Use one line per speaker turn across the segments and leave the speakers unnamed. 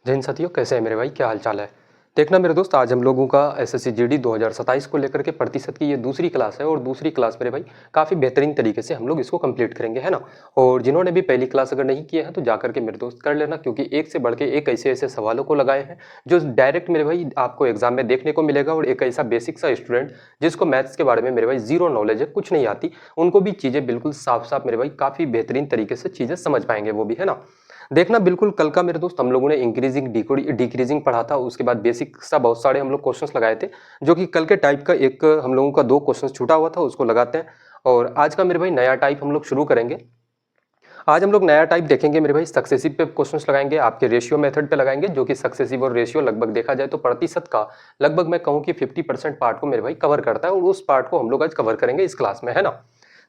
जय हिंद साथियों, कैसे हैं मेरे भाई? क्या हाल चाल है? देखना मेरे दोस्त, आज हम लोगों का एसएससी जीडी 2027 को लेकर के प्रतिशत की ये दूसरी क्लास है और दूसरी क्लास मेरे भाई काफ़ी बेहतरीन तरीके से हम लोग इसको कंप्लीट करेंगे, है ना। और जिन्होंने भी पहली क्लास अगर नहीं किए हैं तो जाकर के मेरे दोस्त कर लेना, क्योंकि एक से बढ़ के एक ऐसे ऐसे सवालों को लगाए हैं जो डायरेक्ट मेरे भाई आपको एग्जाम में देखने को मिलेगा। और एक ऐसा बेसिक सा स्टूडेंट जिसको मैथ्स के बारे में मेरे भाई जीरो नॉलेज है, कुछ नहीं आती, उनको भी चीज़ें बिल्कुल साफ साफ मेरे भाई काफ़ी बेहतरीन तरीके से चीज़ें समझ पाएंगे वो भी, है ना। देखना बिल्कुल कल का मेरे दोस्त हम लोगों ने इंक्रीजिंग डिक्रीजिंग पढ़ा था, उसके बाद बेसिक सा बहुत सारे हम लोग क्वेश्चंस लगाए थे, जो कि कल के टाइप का एक हम लोगों का दो क्वेश्चंस छूटा हुआ था, उसको लगाते हैं। और आज का मेरे भाई नया टाइप हम लोग शुरू करेंगे। आज हम लोग नया टाइप देखेंगे मेरे भाई, सक्सेसिव पे क्वेश्चंस लगाएंगे, आपके रेशियो मेथड पे लगाएंगे, जो कि सक्सेसिव और रेशियो लगभग देखा जाए तो प्रतिशत का लगभग मैं कहूँ कि 50% पार्ट को मेरे भाई कवर करता है, और उस पार्ट को हम लोग आज कवर करेंगे इस क्लास में, है ना।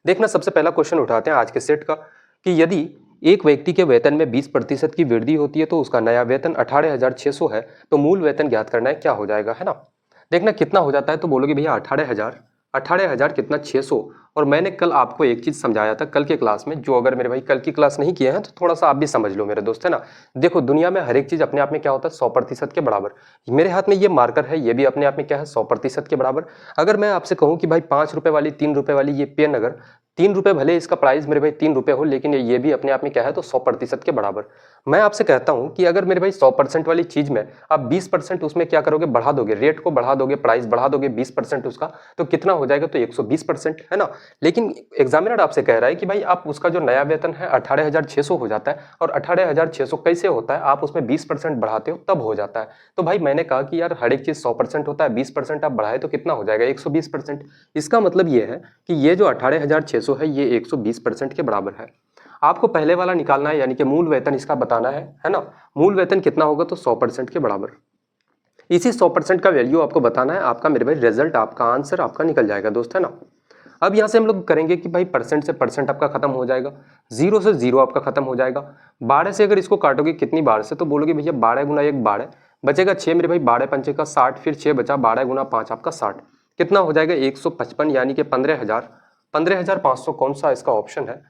देखना सबसे पहला क्वेश्चन उठाते हैं आज के सेट का, कि यदि एक व्यक्ति के वेतन में 20% की वृद्धि होती है तो उसका नया वेतन 18,600 है, तो मूल वेतन ज्ञात करना है, क्या हो जाएगा, है ना। देखना कितना हो जाता है, तो बोलोगे भैया 18,000, 18,000 कितना 600। और मैंने कल आपको एक चीज समझाया था कल के क्लास में, जो अगर मेरे भाई कल की क्लास नहीं किए हैं तो थोड़ा सा आप भी समझ लो मेरे दोस्त, है ना। देखो दुनिया में हर एक चीज अपने आप में क्या होता है, 100% के बराबर। मेरे हाथ में ये मार्कर है, ये भी अपने आप में क्या है, 100% के बराबर। अगर मैं आपसे कहूं कि भाई 5 रुपए वाली 3 रुपए वाली ये पेन, अगर 3 रुपए भले इसका प्राइस मेरे भाई 3 रुपए हो, लेकिन ये भी अपने आप में क्या है, तो 100% के बराबर। मैं आपसे कहता हूं कि अगर मेरे भाई 100% वाली चीज में आप 20% उसमें क्या करोगे, बढ़ा दोगे, रेट को बढ़ा दोगे, प्राइस बढ़ा दोगे 20% उसका, तो कितना हो जाएगा, तो 120%, है ना। लेकिन एग्जामिनर आपसे कह रहा है कि भाई आप उसका जो नया वेतन है 18,600 हो जाता है, और 18,600 कैसे होता है, आप उसमें 20% बढ़ाते हो तब हो जाता है। तो भाई मैंने कहा कि यार हर एक चीज 100% होता है, 20% आप बढ़ाए तो कितना हो जाएगा, 120%। इसका मतलब ये है कि ये जो 18,600 है ये 120% के बराबर है। आपको पहले वाला निकालना है, यानी कि मूल वेतन इसका बताना है ना। मूल वेतन कितना होगा, तो 100% के बराबर। इसी 100% का वैल्यू आपको बताना है, आपका मेरे भाई रिजल्ट, आपका आंसर आपका निकल जाएगा दोस्त, है ना। अब यहां से हम लोग करेंगे कि भाई परसेंट से परसेंट आपका खत्म हो जाएगा, जीरो से जीरो आपका खत्म हो जाएगा। 12 से अगर इसको काटोगे कितनी बार से, तो बोलोगे भैया 12 गुना 1 12, बचेगा 6 मेरे भाई, 12 पंचे का 60, फिर 6 बचा, 12 गुना 5 आपका 60, कितना हो जाएगा 155, यानी कि 15,000। 15,500 कौन सा इसका ऑप्शन है,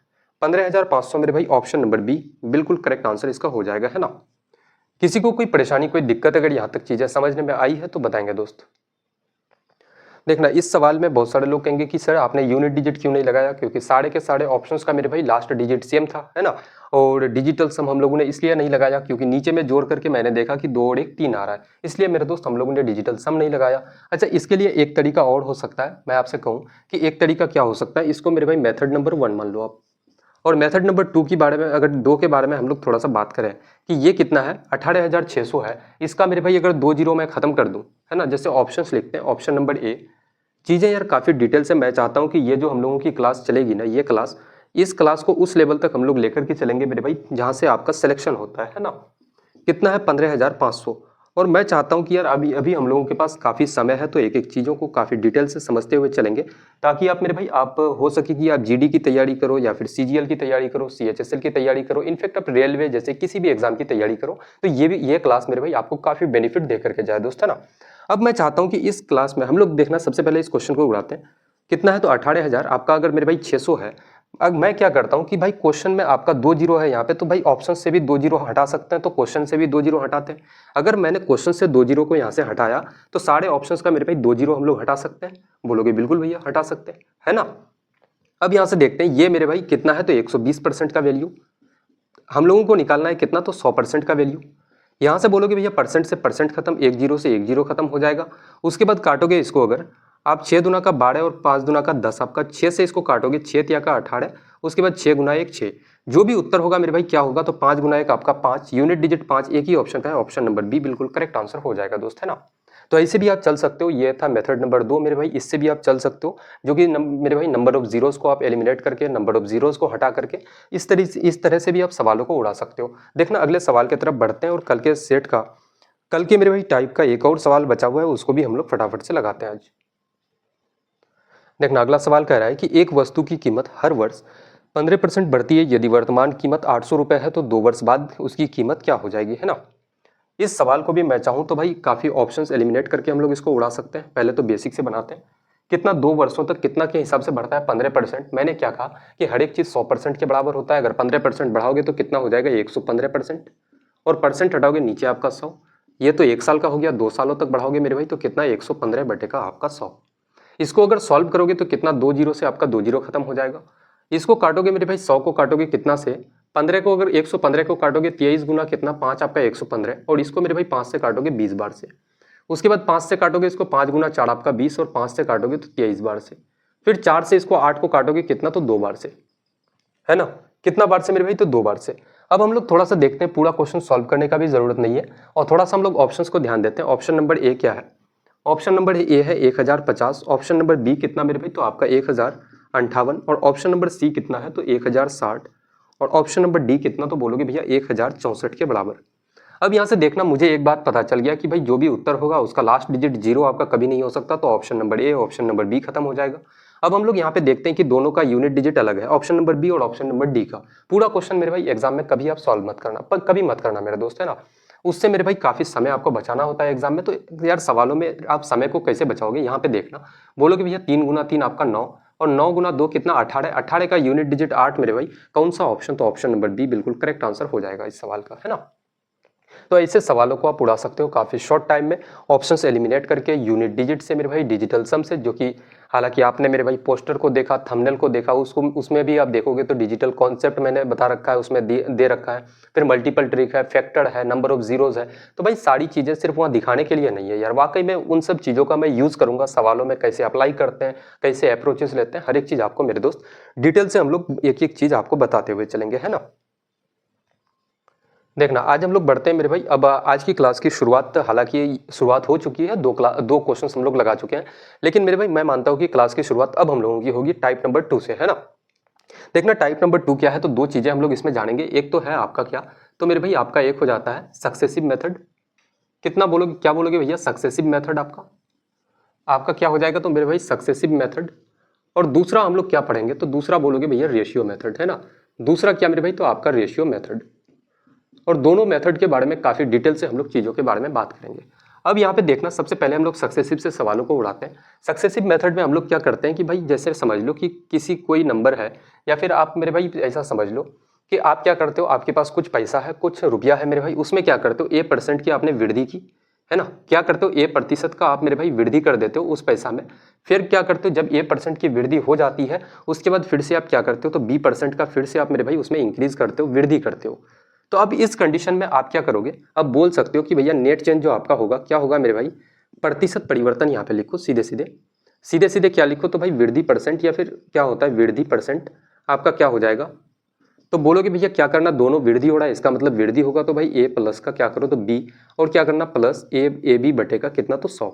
15,500 मेरे भाई ऑप्शन नंबर बी बिल्कुल करेक्ट आंसर इसका हो जाएगा, है ना। किसी को कोई परेशानी कोई दिक्कत अगर यहां तक चीजें समझने में आई है तो बताएंगे दोस्त। देखना इस सवाल में बहुत सारे लोग कहेंगे कि सर आपने यूनिट डिजिट क्यों नहीं लगाया, क्योंकि सारे के सारे ऑप्शंस का मेरे भाई लास्ट डिजिट सेम था, है ना। और डिजिटल सम हम लोगों ने इसलिए नहीं लगाया क्योंकि नीचे में जोड़ करके मैंने देखा कि 2 और 1 3 आ रहा है, इसलिए मेरे दोस्त हम लोगों ने डिजिटल सम नहीं लगाया। अच्छा, इसके लिए एक तरीका और हो सकता है, मैं आपसे कहूँ कि एक तरीका क्या हो सकता है, इसको मेरे भाई मेथड नंबर 1 मान लो आप। और मेथड नंबर 2 के बारे में, अगर 2 के बारे में हम लोग थोड़ा सा बात करें कि ये कितना है, 18,600 है, इसका मेरे भाई अगर 2 जीरो मैं खत्म कर दूं, है ना, जैसे ऑप्शंस लिखते हैं, ऑप्शन नंबर ए। चीज़ें यार काफ़ी डिटेल से मैं चाहता हूँ कि ये जो हम लोगों की क्लास चलेगी ना, ये क्लास, इस क्लास को उस लेवल तक हम लोग लेकर के चलेंगे मेरे भाई जहाँ से आपका सिलेक्शन होता है ना। कितना है, 15,500। और मैं चाहता हूँ कि यार अभी अभी हम लोगों के पास काफ़ी समय है, तो एक एक चीज़ों को काफ़ी डिटेल से समझते हुए चलेंगे, ताकि आप मेरे भाई, आप हो सके कि आप जीडी की तैयारी करो, या फिर सीजीएल की तैयारी करो, सीएचएसएल की तैयारी करो, इनफैक्ट आप रेलवे जैसे किसी भी एग्जाम की तैयारी करो, तो ये क्लास मेरे भाई आपको काफ़ी बेनिफिट दे करके जाए दोस्त, है ना। अब मैं चाहता हूँ कि इस क्लास में हम लोग देखना, सबसे पहले इस क्वेश्चन को उड़ाते हैं। कितना है, तो 18,000 आपका अगर मेरे भाई 600 है। अब मैं क्या करता हूं कि भाई क्वेश्चन में आपका 2 जीरो है यहाँ पे, तो भाई ऑप्शन से भी 2 जीरो हटा सकते हैं, तो क्वेश्चन से भी 2 जीरो हटाते हैं। अगर मैंने क्वेश्चन से 2 जीरो को यहाँ से हटाया, तो सारे ऑप्शंस का मेरे भाई 2 जीरो हम लोग हटा सकते हैं। बोलोगे बिल्कुल भैया हटा सकते हैं, है ना। अब यहाँ से देखते हैं ये मेरे भाई कितना है, तो 120% का वैल्यू हम लोगों को निकालना है, कितना, तो 100% का वैल्यू। यहाँ से बोलोगे भैया परसेंट से परसेंट खत्म, 1 जीरो से 1 जीरो खत्म हो जाएगा। उसके बाद काटोगे इसको, अगर आप 6 दुना का 12 और 5 दुना का 10, आपका 6 से इसको काटोगे, 6 तिया का 18, उसके बाद 6 गुना 1 6, जो भी उत्तर होगा मेरे भाई क्या होगा, तो 5 गुना 1 आपका 5, यूनिट डिजिट 5 एक ही ऑप्शन का है, ऑप्शन नंबर बी बिल्कुल करेक्ट आंसर हो जाएगा दोस्त, है ना। तो ऐसे भी आप चल सकते हो, ये था मेथड नंबर 2 मेरे भाई, इससे भी आप चल सकते हो, जो कि मेरे भाई नंबर ऑफ जीरोस को आप एलिमिनेट करके, नंबर ऑफ जीरोस को हटा करके, इस तरह से भी आप सवालों को उड़ा सकते हो। देखना अगले सवाल की तरफ बढ़ते हैं, और कल के सेट का, कल के मेरे भाई टाइप का एक और सवाल बचा हुआ है, उसको भी हम लोग फटाफट से लगाते हैं आज। देखना अगला सवाल कह रहा है कि एक वस्तु की कीमत हर वर्ष 15% बढ़ती है, यदि वर्तमान कीमत 800 रुपए है तो 2 वर्ष बाद उसकी कीमत क्या हो जाएगी, है ना। इस सवाल को भी मैं चाहूं तो भाई काफी ऑप्शंस एलिमिनेट करके हम लोग इसको उड़ा सकते हैं। पहले तो बेसिक से बनाते हैं, कितना 2 वर्षों तक कितना के हिसाब से बढ़ता है, 15%। मैंने क्या कहा कि हर एक चीज 100% के बराबर होता है, अगर 15% बढ़ाओगे तो कितना हो जाएगा, 115%। और परसेंट हटाओगे नीचे आपका 100। ये तो 1 साल का हो गया, 2 सालों तक बढ़ाओगे मेरे भाई तो कितना 115 बटे का आपका 100। इसको अगर सॉल्व करोगे तो कितना 2 जीरो से आपका 2 जीरो खत्म हो जाएगा। इसको काटोगे मेरे भाई 100 को काटोगे कितना से 15 को, अगर 115 को काटोगे 23 गुना कितना 5 आपका 115, और इसको मेरे भाई 5 से काटोगे 20 बार से। उसके बाद 5 से काटोगे इसको 5 गुना 4 आपका 20, और 5 से काटोगे तो 23 बार से। फिर 4 से इसको 8 को काटोगे कितना तो 2 बार से, है ना। कितना बार से मेरे भाई तो 2 बार से। अब हम लोग थोड़ा सा देखते हैं, पूरा क्वेश्चन सॉल्व करने का भी जरूरत नहीं है, और थोड़ा सा हम लोग ऑप्शंस को ध्यान देते हैं। ऑप्शन नंबर ए क्या है? ऑप्शन नंबर ए है 1050। ऑप्शन नंबर बी कितना मेरे भाई तो आपका 1058, और ऑप्शन नंबर सी कितना है तो 1060, और ऑप्शन नंबर डी कितना तो बोलोगे भैया 1064 के बराबर। अब यहाँ से देखना, मुझे एक बात पता चल गया कि भाई जो भी उत्तर होगा उसका लास्ट डिजिट 0 आपका कभी नहीं हो सकता, तो option number A option number B खत्म हो जाएगा। अब हम लोग यहाँ पे देखते हैं कि दोनों का यूनिट डिजिट अलग है, ऑप्शन नंबर बी और ऑप्शन नंबर डी का। पूरा क्वेश्चन मेरे भाई एग्जाम में कभी आप सॉल्व मत करना, पर कभी मत करना मेरा दोस्त, है ना। उससे मेरे भाई काफी समय आपको बचाना होता है एग्जाम में। तो यार सवालों में आप समय को कैसे बचाओगे, यहाँ पे देखना। बोलोगे भैया 3 गुना 3 आपका 9, और 9 गुना 2 कितना 18, 18 का यूनिट डिजिट 8 मेरे भाई। कौन सा ऑप्शन? तो ऑप्शन नंबर बी बिल्कुल करेक्ट आंसर हो जाएगा इस सवाल का, है ना। तो ऐसे सवालों को आप उड़ा सकते हो काफी शॉर्ट टाइम में, ऑप्शंस एलिमिनेट करके, यूनिट डिजिट से मेरे भाई, डिजिटल सम से, जो कि हालांकि आपने मेरे भाई पोस्टर को देखा, थंबनेल को देखा, उसको उसमें भी आप देखोगे तो डिजिटल कॉन्सेप्ट मैंने बता रखा है, उसमें दे रखा है। फिर मल्टीपल ट्रिक है, फैक्टर है, नंबर ऑफ जीरोज है। तो भाई सारी चीजें सिर्फ वहाँ दिखाने के लिए नहीं है यार, वाकई में उन सब चीजों का मैं यूज करूंगा सवालों में, कैसे अप्लाई करते हैं, कैसे अप्रोचेस लेते हैं, हर एक चीज आपको मेरे दोस्त डिटेल से हम लोग एक एक चीज आपको बताते हुए चलेंगे, है ना। देखना, आज हम लोग बढ़ते हैं मेरे भाई। अब आज की क्लास की शुरुआत, हालांकि शुरुआत हो चुकी है, दो क्वेश्चन हम लोग लगा चुके हैं, लेकिन मेरे भाई मैं मानता हूं कि क्लास की शुरुआत अब हम लोगों की होगी टाइप नंबर 2 से, है ना। देखना टाइप नंबर 2 क्या है, तो दो चीजें हम लोग इसमें जानेंगे। एक तो है आपका क्या, तो मेरे भाई आपका एक हो जाता है सक्सेसिव मेथड। कितना बोलोगे, क्या बोलोगे भैया? सक्सेसिव मेथड आपका आपका क्या हो जाएगा तो मेरे भाई सक्सेसिव मेथड। और दूसरा हम लोग क्या पढ़ेंगे, तो दूसरा बोलोगे भैया रेशियो मेथड, है ना। दूसरा क्या मेरे भाई तो आपका रेशियो मेथड। और दोनों मेथड के बारे में काफी डिटेल से हम लोग चीजों के बारे में बात करेंगे। अब यहाँ पे देखना, सबसे पहले हम लोग सक्सेसिव से सवालों को उड़ाते हैं। सक्सेसिव मेथड में हम लोग क्या करते हैं कि भाई जैसे समझ लो कि किसी कोई नंबर है, या फिर आप मेरे भाई ऐसा समझ लो कि आप क्या करते हो, आपके पास कुछ पैसा है, कुछ रुपया है मेरे भाई, उसमें क्या करते हो A% की आपने वृद्धि की, है ना। क्या करते हो A% का आप मेरे भाई वृद्धि कर देते हो उस पैसा में। फिर क्या करते हो, जब A% की वृद्धि हो जाती है उसके बाद फिर से आप क्या करते हो, तो B% का फिर से आप मेरे भाई उसमें इंक्रीज करते हो, वृद्धि करते हो। तो अब इस कंडीशन में आप क्या करोगे, अब बोल सकते हो कि भैया नेट चेंज जो आपका होगा क्या होगा मेरे भाई, प्रतिशत परिवर्तन। यहाँ पे लिखो सीधे सीधे क्या लिखो, तो भाई वृद्धि परसेंट, या फिर क्या होता है वृद्धि परसेंट आपका क्या हो जाएगा। तो बोलोगे भैया क्या करना, दोनों वृद्धि हो रहा है, इसका मतलब वृद्धि होगा तो भाई A+ का क्या करो तो B, और क्या करना प्लस AB बटे का कितना तो 100।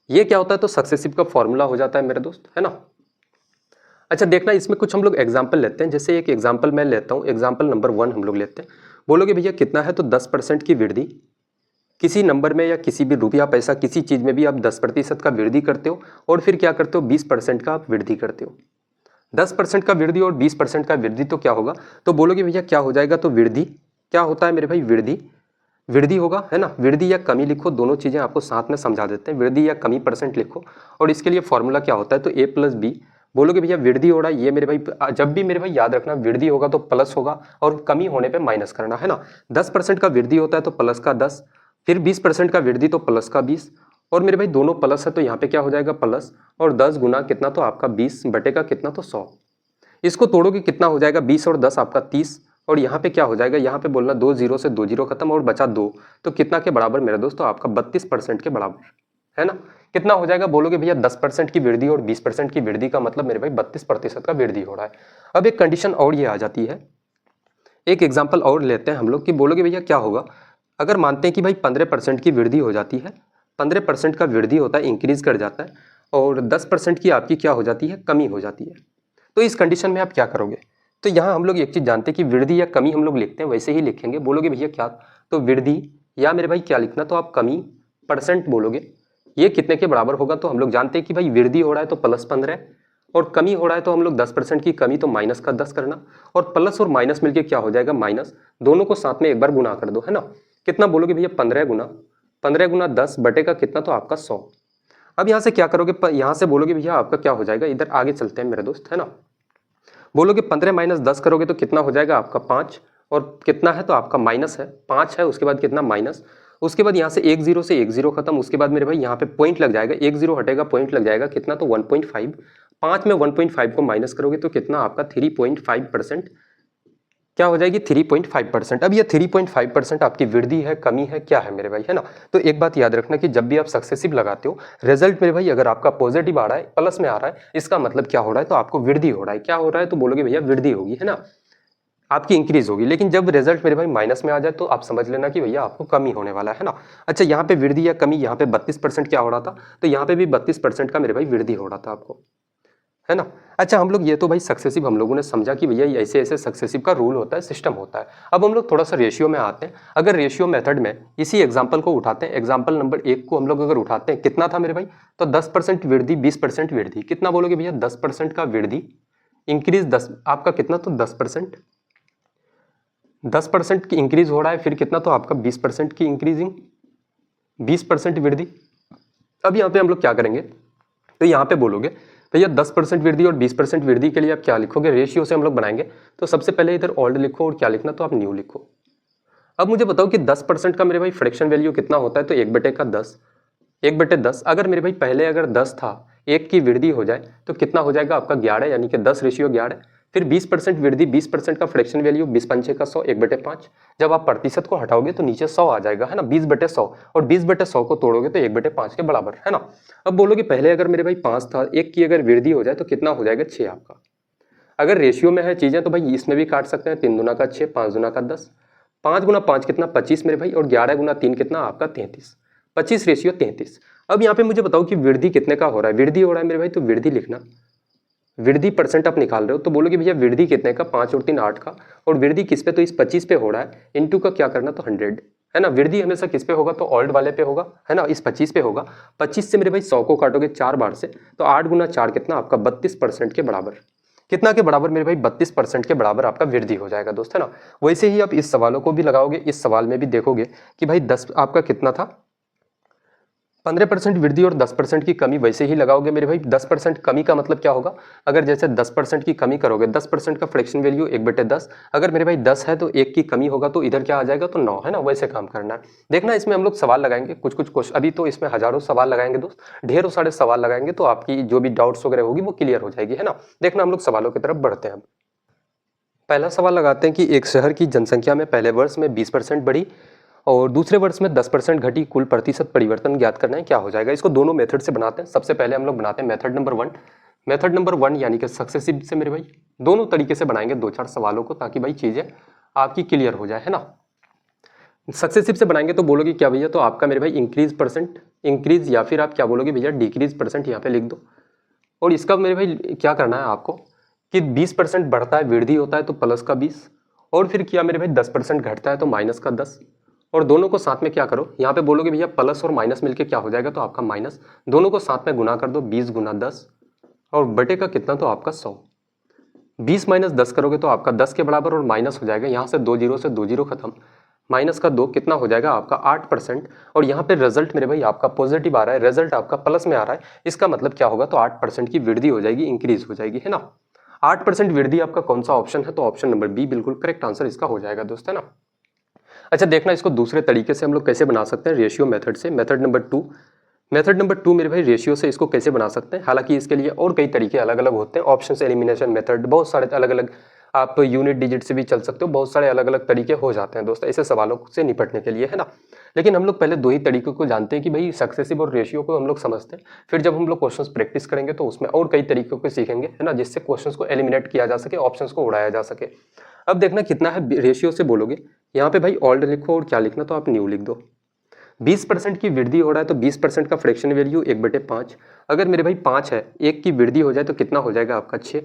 ये क्या होता है तो सक्सेसिव का फॉर्मूला हो जाता है मेरे दोस्त, है ना। अच्छा देखना, इसमें कुछ हम लोग एग्जाम्पल लेते हैं। जैसे एक एग्जाम्पल मैं लेता हूँ, एग्जाम्पल नंबर 1 हम लोग लेते हैं। बोलोगे भैया कितना है तो 10% की वृद्धि। किसी नंबर में या किसी भी रुपया पैसा किसी चीज में भी आप 10% का वृद्धि करते हो, और फिर क्या करते हो 20% का आप वृद्धि करते हो। 10% का वृद्धि और 20% का वृद्धि तो क्या होगा, तो बोलोगे भैया क्या हो जाएगा, तो वृद्धि क्या होता है मेरे भाई, वृद्धि होगा, है ना। वृद्धि या कमी लिखो, दोनों चीजें आपको साथ में समझा देते हैं। वृद्धि या कमी परसेंट लिखो, और इसके लिए फॉर्मूला क्या होता है तो A+B। बोलोगे भैया वृद्धि हो रहा है, ये मेरे भाई जब भी मेरे भाई याद रखना, वृद्धि होगा तो प्लस होगा, और कमी होने पे माइनस करना, है ना। 10% का वृद्धि होता है तो प्लस का 10, फिर 20% का वृद्धि तो प्लस का 20, और मेरे भाई दोनों प्लस है तो यहाँ पे क्या हो जाएगा प्लस, और 10 गुना कितना तो आपका 20 बटे का कितना तो 100। इसको तोड़ोगे कितना हो जाएगा, 20 और 10 आपका 30, और यहाँ पे क्या हो जाएगा, यहाँ पे बोलना 2 जीरो से 2 जीरो खत्म, और बचा 2, तो कितना के बराबर मेरे दोस्तों आपका 32% के बराबर, है ना। कितना हो जाएगा, बोलोगे भैया 10% की वृद्धि और 20% की वृद्धि का मतलब मेरे भाई 32% का वृद्धि हो रहा है। अब एक कंडीशन और ये आ जाती है, एक एग्जाम्पल और लेते हैं हम लोग कि बोलोगे भैया क्या होगा, अगर मानते हैं कि भाई 15% की वृद्धि हो जाती है, 15% का वृद्धि होता है, इंक्रीज कर जाता है, और 10% की आपकी क्या हो जाती है, कमी हो जाती है। तो इस कंडीशन में आप क्या करोगे, तो यहाँ हम लोग एक चीज जानते हैं कि वृद्धि या कमी हम लोग लिखते हैं वैसे ही लिखेंगे। बोलोगे भैया क्या, तो वृद्धि या मेरे भाई क्या लिखना, तो आप कमी परसेंट बोलोगे, ये कितने के बराबर होगा, तो हम लोग जानते हैं कि भाई वृद्धि हो रहा है तो +15, और कमी हो रहा है तो हम लोग 10% की कमी तो माइनस का 10 करना, और प्लस और माइनस मिलके क्या हो जाएगा माइनस, दोनों को साथ में एक बार गुना कर दो, है ना। कितना बोलोगे भैया 15 गुना 10 बटे का कितना तो आपका 100। अब यहाँ से क्या करोगे, यहाँ से बोलोगे भैया आपका क्या हो जाएगा, इधर आगे चलते हैं मेरे दोस्त, है ना। बोलोगे 15 - 10 करोगे तो कितना हो जाएगा आपका 5, और कितना है तो आपका माइनस है, 5 है, उसके बाद कितना माइनस, उसके बाद यहाँ से एक जीरो खत्म, उसके बाद मेरे भाई यहाँ पे पॉइंट लग जाएगा, एक जीरो हटेगा पॉइंट लग जाएगा, कितना तो 1.5, 5 में 1.5 को माइनस करोगे तो कितना आपका 3.5% क्या हो जाएगी 3.5%। अब ये 3.5% आपकी वृद्धि है, कमी है, क्या है मेरे भाई, है ना। तो एक बात याद रखना कि जब भी आप सक्सेसिव लगाते हो रिजल्ट मेरे भाई अगर आपका पॉजिटिव आ रहा है, प्लस में आ रहा है, इसका मतलब क्या हो रहा है तो आपको वृद्धि हो रहा है। क्या हो रहा है तो बोलोगे भैया वृद्धि होगी, है ना, आपकी इंक्रीज होगी। लेकिन जब रिजल्ट मेरे भाई माइनस में आ जाए तो आप समझ लेना कि भैया आपको कमी होने वाला है ना। अच्छा, यहाँ पे वृद्धि या कमी, यहाँ पे 32% क्या हो रहा था, तो यहाँ पे भी 32% का मेरे भाई वृद्धि हो रहा था आपको, है ना। अच्छा, हम लोग ये तो भाई सक्सेसिव हम लोगों ने समझा कि भैया ऐसे ऐसे सक्सेसिव का रूल होता है, सिस्टम होता है। अब हम लोग थोड़ा सा रेशियो में आते हैं। अगर रेशियो मेथड में इसी एग्जांपल को उठाते हैं, एग्जांपल नंबर 1 को हम लोग अगर उठाते हैं, कितना था मेरे भाई, तो 10% वृद्धि, 20% वृद्धि, कितना बोलोगे भैया 10% का वृद्धि, इंक्रीज 10 आपका कितना तो 10%, 10% की इंक्रीज हो रहा है, फिर कितना तो आपका 20% की इंक्रीजिंग, 20% वृद्धि। अब यहाँ पे हम लोग क्या करेंगे, तो यहाँ पे बोलोगे भैया 10% वृद्धि और 20% वृद्धि के लिए आप क्या लिखोगे, रेशियो से हम लोग बनाएंगे। तो सबसे पहले इधर ओल्ड लिखो और क्या लिखना तो आप न्यू लिखो। अब मुझे बताओ कि 10% का मेरे भाई फ्रैक्शन वैल्यू कितना होता है, तो 1/10, 1/10। अगर मेरे भाई पहले अगर 10 था, 1 की वृद्धि हो जाए तो कितना हो जाएगा आपका 11, यानी कि 10:11। फिर 20% वृद्धि, 20% का फ्रैक्शन वैल्यू 20×5 = 100, 1/5। जब आप प्रतिशत को हटाओगे तो नीचे 100 आ जाएगा, है ना, 20/100, और 20/100 को तोड़ोगे तो 1/5 के बराबर, है ना। अब बोलोगे पहले अगर मेरे भाई 5 था, 1 की अगर वृद्धि हो जाए तो कितना हो जाएगा 6 आपका। अगर रेशियो में है चीजें तो भाई इसमें भी काट सकते हैं, 3 दूना का 6, 5 दूना का 10, 5 गुना 5 कितना 25 मेरे भाई, और 11 गुना 3 कितना आपका 33, 25:33। अब यहाँ पे मुझे बताओ कि वृद्धि कितने का हो रहा है, वृद्धि हो रहा है मेरे भाई, तो वृद्धि लिखना, वृद्धि परसेंट आप निकाल रहे हो तो बोलोगे भैया वृद्धि कितने का, 5 और 3 8 का, और वृद्धि किस पे, तो इस 25 पे हो रहा है, इनटू का क्या करना तो 100, है ना। वृद्धि हमेशा किस पे होगा तो ओल्ड वाले पे होगा, है ना, इस 25 पे होगा। 25 से मेरे भाई 100 को काटोगे 4 बार से, तो 8 गुना 4 कितना आपका 32% के बराबर, कितना के बराबर मेरे भाई 32% के बराबर आपका वृद्धि हो जाएगा दोस्त, है ना। वैसे ही आप इस सवालों को भी लगाओगे, इस सवाल में भी देखोगे कि भाई 10 आपका कितना था, 15% वृद्धि और 10% की कमी वैसे ही लगाओगे मेरे भाई। 10% कमी का मतलब क्या होगा, अगर जैसे 10% की कमी करोगे, 10% का फ्रैक्शन वैल्यू 1/10, अगर मेरे भाई 10 है तो 1 की कमी होगा तो इधर क्या आ जाएगा तो 9, है ना। वैसे काम करना है। देखना इसमें हम लोग सवाल लगाएंगे, कुछ कुछ क्वेश्चन, अभी तो इसमें हजारों सवाल लगाएंगे दोस्त, ढेरों सारे सवाल लगाएंगे, तो आपकी जो भी डाउट्स वगैरह होगी वो क्लियर हो जाएगी, है ना। देखना हम लोग सवालों की तरफ बढ़ते हैं। पहला सवाल लगाते हैं कि एक शहर की जनसंख्या में पहले वर्ष में 20% बढ़ी और दूसरे वर्ष में 10% घटी, कुल प्रतिशत परिवर्तन ज्ञात करना है, क्या हो जाएगा। इसको दोनों मेथड से बनाते हैं। सबसे पहले हम लोग बनाते हैं मेथड नंबर 1, मेथड नंबर 1 यानी कि सक्सेसिव से मेरे भाई दोनों तरीके से बनाएंगे 2-4 सवालों को, ताकि भाई चीजें आपकी क्लियर हो जाए, है ना। सक्सेसिव से बनाएंगे तो बोलोगे क्या भैया, तो आपका मेरे भाई इंक्रीज इंक्रीज, या फिर आप क्या बोलोगे भैया डिक्रीज परसेंट, यहाँ पे लिख दो। और इसका मेरे भाई क्या करना है आपको कि 20% बढ़ता है वृद्धि होता है तो प्लस का 20, और फिर क्या मेरे भाई 10% घटता है तो माइनस का 10, और दोनों को साथ में क्या करो, यहाँ पे बोलोगे भैया प्लस और माइनस मिलके क्या हो जाएगा तो आपका माइनस, दोनों को साथ में गुना कर दो, 20 गुना 10, और बटे का कितना तो आपका 100, 20 माइनस 10 करोगे तो आपका 10 के बराबर, और माइनस हो जाएगा यहाँ से 2 जीरो से 2 जीरो खत्म, माइनस का 2 कितना हो जाएगा आपका 8%, और यहाँ पे रिजल्ट मेरे भाई आपका पॉजिटिव आ रहा है, रिजल्ट आपका प्लस में आ रहा है, इसका मतलब क्या होगा तो 8% की वृद्धि हो जाएगी, इंक्रीज हो जाएगी, है ना। 8% वृद्धि आपका कौन सा ऑप्शन है, तो ऑप्शन नंबर बी बिल्कुल करेक्ट आंसर इसका हो जाएगा दोस्त, है ना। अच्छा, देखना इसको दूसरे तरीके से हम लोग कैसे बना सकते हैं, रेशियो मेथड से। मेथड नंबर 2 मेरे भाई रेशियो से इसको कैसे बना सकते हैं, हालांकि इसके लिए और कई तरीके अलग अलग होते हैं, ऑप्शन एलिमिनेशन मेथड, बहुत सारे अलग अलग, आप यूनिट डिजिट से भी चल सकते हो, बहुत सारे अलग अलग तरीके हो जाते हैं दोस्त ऐसे सवालों से निपटने के लिए, है ना। लेकिन हम लोग पहले 2 ही तरीकों को जानते हैं कि भाई सक्सेसिव और रेशियो को हम लोग समझते हैं, फिर जब हम लोग क्वेश्चंस प्रैक्टिस करेंगे तो उसमें और कई तरीकों को सीखेंगे, है ना, जिससे क्वेश्चंस को एलिमिनेट किया जा सके, ऑप्शंस को उड़ाया जा सके। अब देखना कितना है रेशियो से बोलोगे, यहाँ पे भाई ओल्ड लिखो और क्या लिखना तो आप न्यू लिख दो। 20% की वृद्धि हो रहा है तो 20% का फ्रैक्शन वैल्यू 1/5, अगर मेरे भाई 5 है, 1 की वृद्धि हो जाए तो कितना हो जाएगा आपका 6,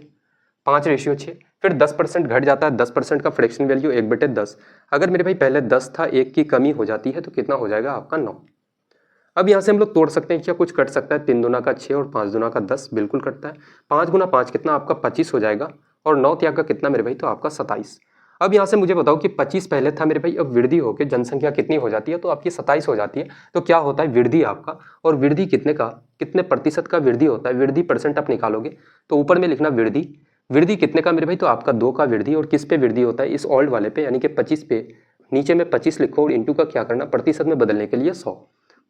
5:6। फिर 10% घट जाता है, 10% का फ्रैक्शन वैल्यू 1/10, अगर मेरे भाई पहले 10 था, 1 की कमी हो जाती है तो कितना हो जाएगा आपका 9। अब यहाँ से हम लोग तोड़ सकते हैं, क्या कुछ कट सकता है, 3 दूना का 6 और 5 दूना का 10, बिल्कुल कटता है। 5 गुना 5 कितना आपका 25 हो जाएगा, और 9 त्याग का कितना मेरे भाई तो आपका 27। अब यहाँ से मुझे बताओ कि 25 पहले था मेरे भाई, अब वृद्धि होकर जनसंख्या कितनी हो जाती है तो आपकी 27 हो जाती है, तो क्या होता है वृद्धि आपका, और वृद्धि कितने का, कितने प्रतिशत का वृद्धि होता है, वृद्धि परसेंट आप निकालोगे तो ऊपर में लिखना वृद्धि, वृद्धि कितने का मेरे भाई, तो आपका 2 का वृद्धि, और किस पे वृद्धि होता है, इस ओल्ड वाले पे, यानी कि 25 पे। नीचे में 25 लिखो और इंटू का क्या करना, प्रतिशत में बदलने के लिए 100।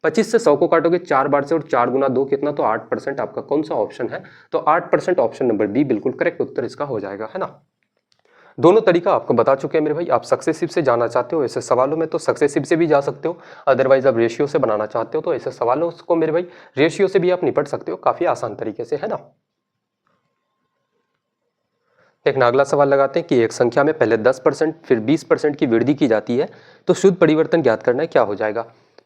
25 से 100 को काटोगे 4 बार से, और 4 गुना 2 कितना, तो 8%। आपका कौन सा ऑप्शन है, तो 8%, ऑप्शन नंबर बी बिल्कुल करेक्ट उत्तर इसका हो जाएगा, है ना। दोनों तरीका आपको बता चुके हैं मेरे भाई। आप सक्सेसिव से जाना चाहते हो ऐसे सवालों में तो सक्सेसिव से भी जा सकते हो, अदरवाइज आप रेशियो से बनाना चाहते हो तो ऐसे सवालों को मेरे भाई रेशियो से भी आप निपट सकते हो काफी आसान तरीके से, है ना। एक अगला सवाल लगाते हैं कि एक संख्या में पहले 10% फिर 20% की वृद्धि की जाती है तो शुद्ध परिवर्तन ज्ञात करना है, क्या हो जाएगा।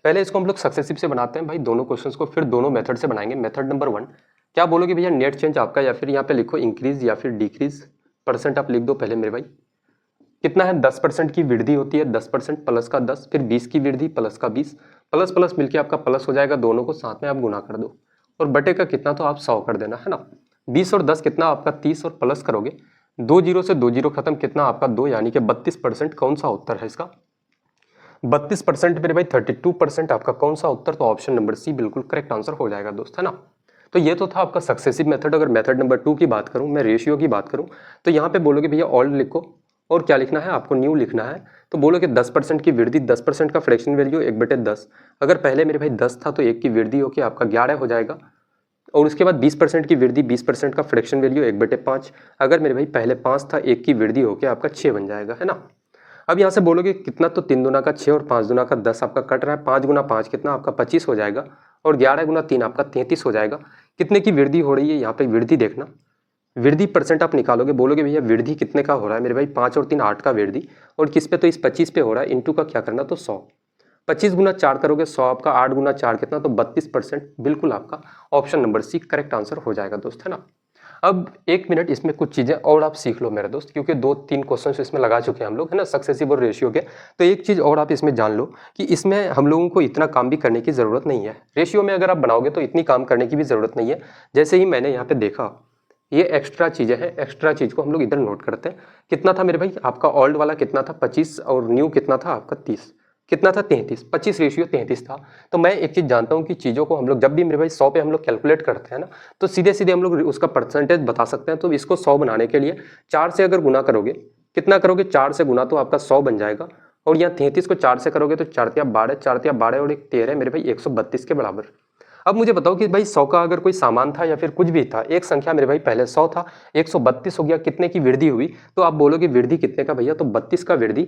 पहले इसको हम लोग सक्सेसिव से बनाते हैं भाई दोनों क्वेश्चंस को, फिर दोनों मेथड से बनाएंगे। मेथड नंबर 1 क्या बोलोगे भैया, नेट चेंज आपका, या फिर यहाँ पे लिखो इंक्रीज या फिर डिक्रीज, परसेंट आप लिख दो पहले मेरे भाई। कितना है, 10% की वृद्धि होती है, 10% प्लस का 10, फिर 20 की वृद्धि प्लस का 20, प्लस प्लस मिलके आपका प्लस हो जाएगा, दोनों को साथ में आप गुना कर दो, और बटे का कितना, तो आप 100 कर देना, है ना। 20 और 10 कितना आपका 30, और प्लस करोगे 2 जीरो से 2 जीरो खत्म, कितना आपका 2, यानी कि 32%। कौन सा उत्तर है इसका, 32% मेरे भाई 32% आपका कौन सा उत्तर, तो ऑप्शन नंबर सी बिल्कुल करेक्ट आंसर हो जाएगा दोस्त, है ना। तो ये तो था आपका सक्सेसिव मेथड। अगर मेथड नंबर 2 की बात करूं, मैं रेशियो की बात करूं, तो यहाँ पे बोलोगे भैया ओल्ड लिखो, और क्या लिखना है आपको, न्यू लिखना है। तो बोलोगे 10% की वृद्धि, 10% का फ्रैक्शन वैल्यू 1/10। अगर पहले मेरे भाई 10 था तो 1 की वृद्धि होकर आपका 11 हो जाएगा, और उसके बाद 20% की वृद्धि, 20% का फ्रैक्शन वैल्यू 1/5। अगर मेरे भाई पहले 5 था, 1 की वृद्धि होकर आपका 6 बन जाएगा, है ना। अब यहाँ से बोलोगे कितना, तो 3 दुना का 6 और 5 दुना का 10 आपका कट रहा है, 5 गुना 5 कितना आपका 25 हो जाएगा, और 11 गुना 3 आपका 33 हो जाएगा। कितने की वृद्धि हो रही है, यहाँ पे वृद्धि देखना, वृद्धि परसेंट आप निकालोगे, बोलोगे भैया वृद्धि कितने का हो रहा है मेरे भाई, 5 और 3 8 का वृद्धि, और किस पे, तो इस 25 पे हो रहा है, इंटू का क्या करना, तो 100। 25 गुना 4 करोगे 100 आपका, 8 गुना 4 कितना, तो 32%। बिल्कुल आपका option number C correct answer हो जाएगा दोस्त, है ना। अब 1 मिनट इसमें कुछ चीजें और आप सीख लो मेरे दोस्त, क्योंकि 2-3 क्वेश्चन इसमें लगा चुके हैं हम लोग, है ना, सक्सेसिव और रेशियो के। तो एक चीज और आप इसमें जान लो कि इसमें हम लोगों को इतना काम भी करने की जरूरत नहीं है। रेशियो में अगर आप बनाओगे तो इतनी काम करने की भी जरूरत नहीं है। जैसे ही मैंने यहाँ पे देखा, ये एक्स्ट्रा चीजें हैं, एक्स्ट्रा चीज को हम लोग इधर नोट करते हैं। कितना था मेरे भाई आपका ओल्ड वाला, कितना था 25, और न्यू कितना था आपका 30, कितना था 33, 25 रेशियो 33 था। तो मैं एक चीज जानता हूँ कि चीजों को हम लोग जब भी मेरे भाई 100 पे हम लोग कैलकुलेट करते हैं ना, तो सीधे सीधे हम लोग उसका परसेंटेज बता सकते हैं। तो इसको 100 बनाने के लिए 4 से अगर गुना करोगे, कितना करोगे, 4 से गुना, तो आपका 100 बन जाएगा। और यहाँ 33 को 4 से करोगे तो 4 तिया 12, 4 तिया 12 और 1 13 मेरे भाई 132 के बराबर। अब मुझे बताओ कि भाई 100 का अगर कोई सामान था या फिर कुछ भी था, एक संख्या मेरे भाई पहले 100 था, 132 हो गया, कितने की वृद्धि हुई, तो आप बोलोगे वृद्धि कितने का भैया, तो 32 का वृद्धि,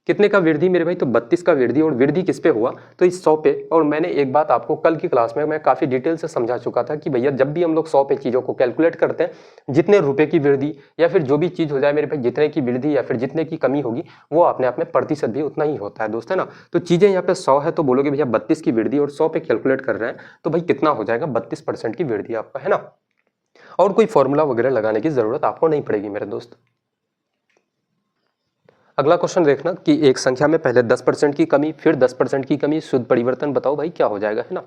कितने का वृद्धि मेरे भाई, तो 32 का वृद्धि, और वृद्धि किस पे हुआ, तो इस 100 पे। और मैंने एक बात आपको कल की क्लास में मैं काफी डिटेल से समझा चुका था कि भैया जब भी हम लोग 100 पे चीजों को कैलकुलेट करते हैं, जितने रुपए की वृद्धि या फिर जो भी चीज हो जाए मेरे भाई, जितने की वृद्धि या फिर जितने की कमी होगी, वो अपने आप में प्रतिशत भी उतना ही होता है दोस्त, है ना। तो चीजें यहाँ पे 100 है तो बोलोगे भैया 32 की वृद्धि, और 100 पे कैलकुलेट कर रहे हैं तो भाई कितना हो जाएगा, 32% की वृद्धि आपका, है ना। और कोई फॉर्मूला वगैरह लगाने की जरूरत आपको नहीं पड़ेगी मेरे दोस्त। अगला क्वेश्चन देखना कि एक संख्या में पहले 10% की कमी फिर 10% की कमी, शुद्ध परिवर्तन बताओ भाई क्या हो जाएगा, है ना।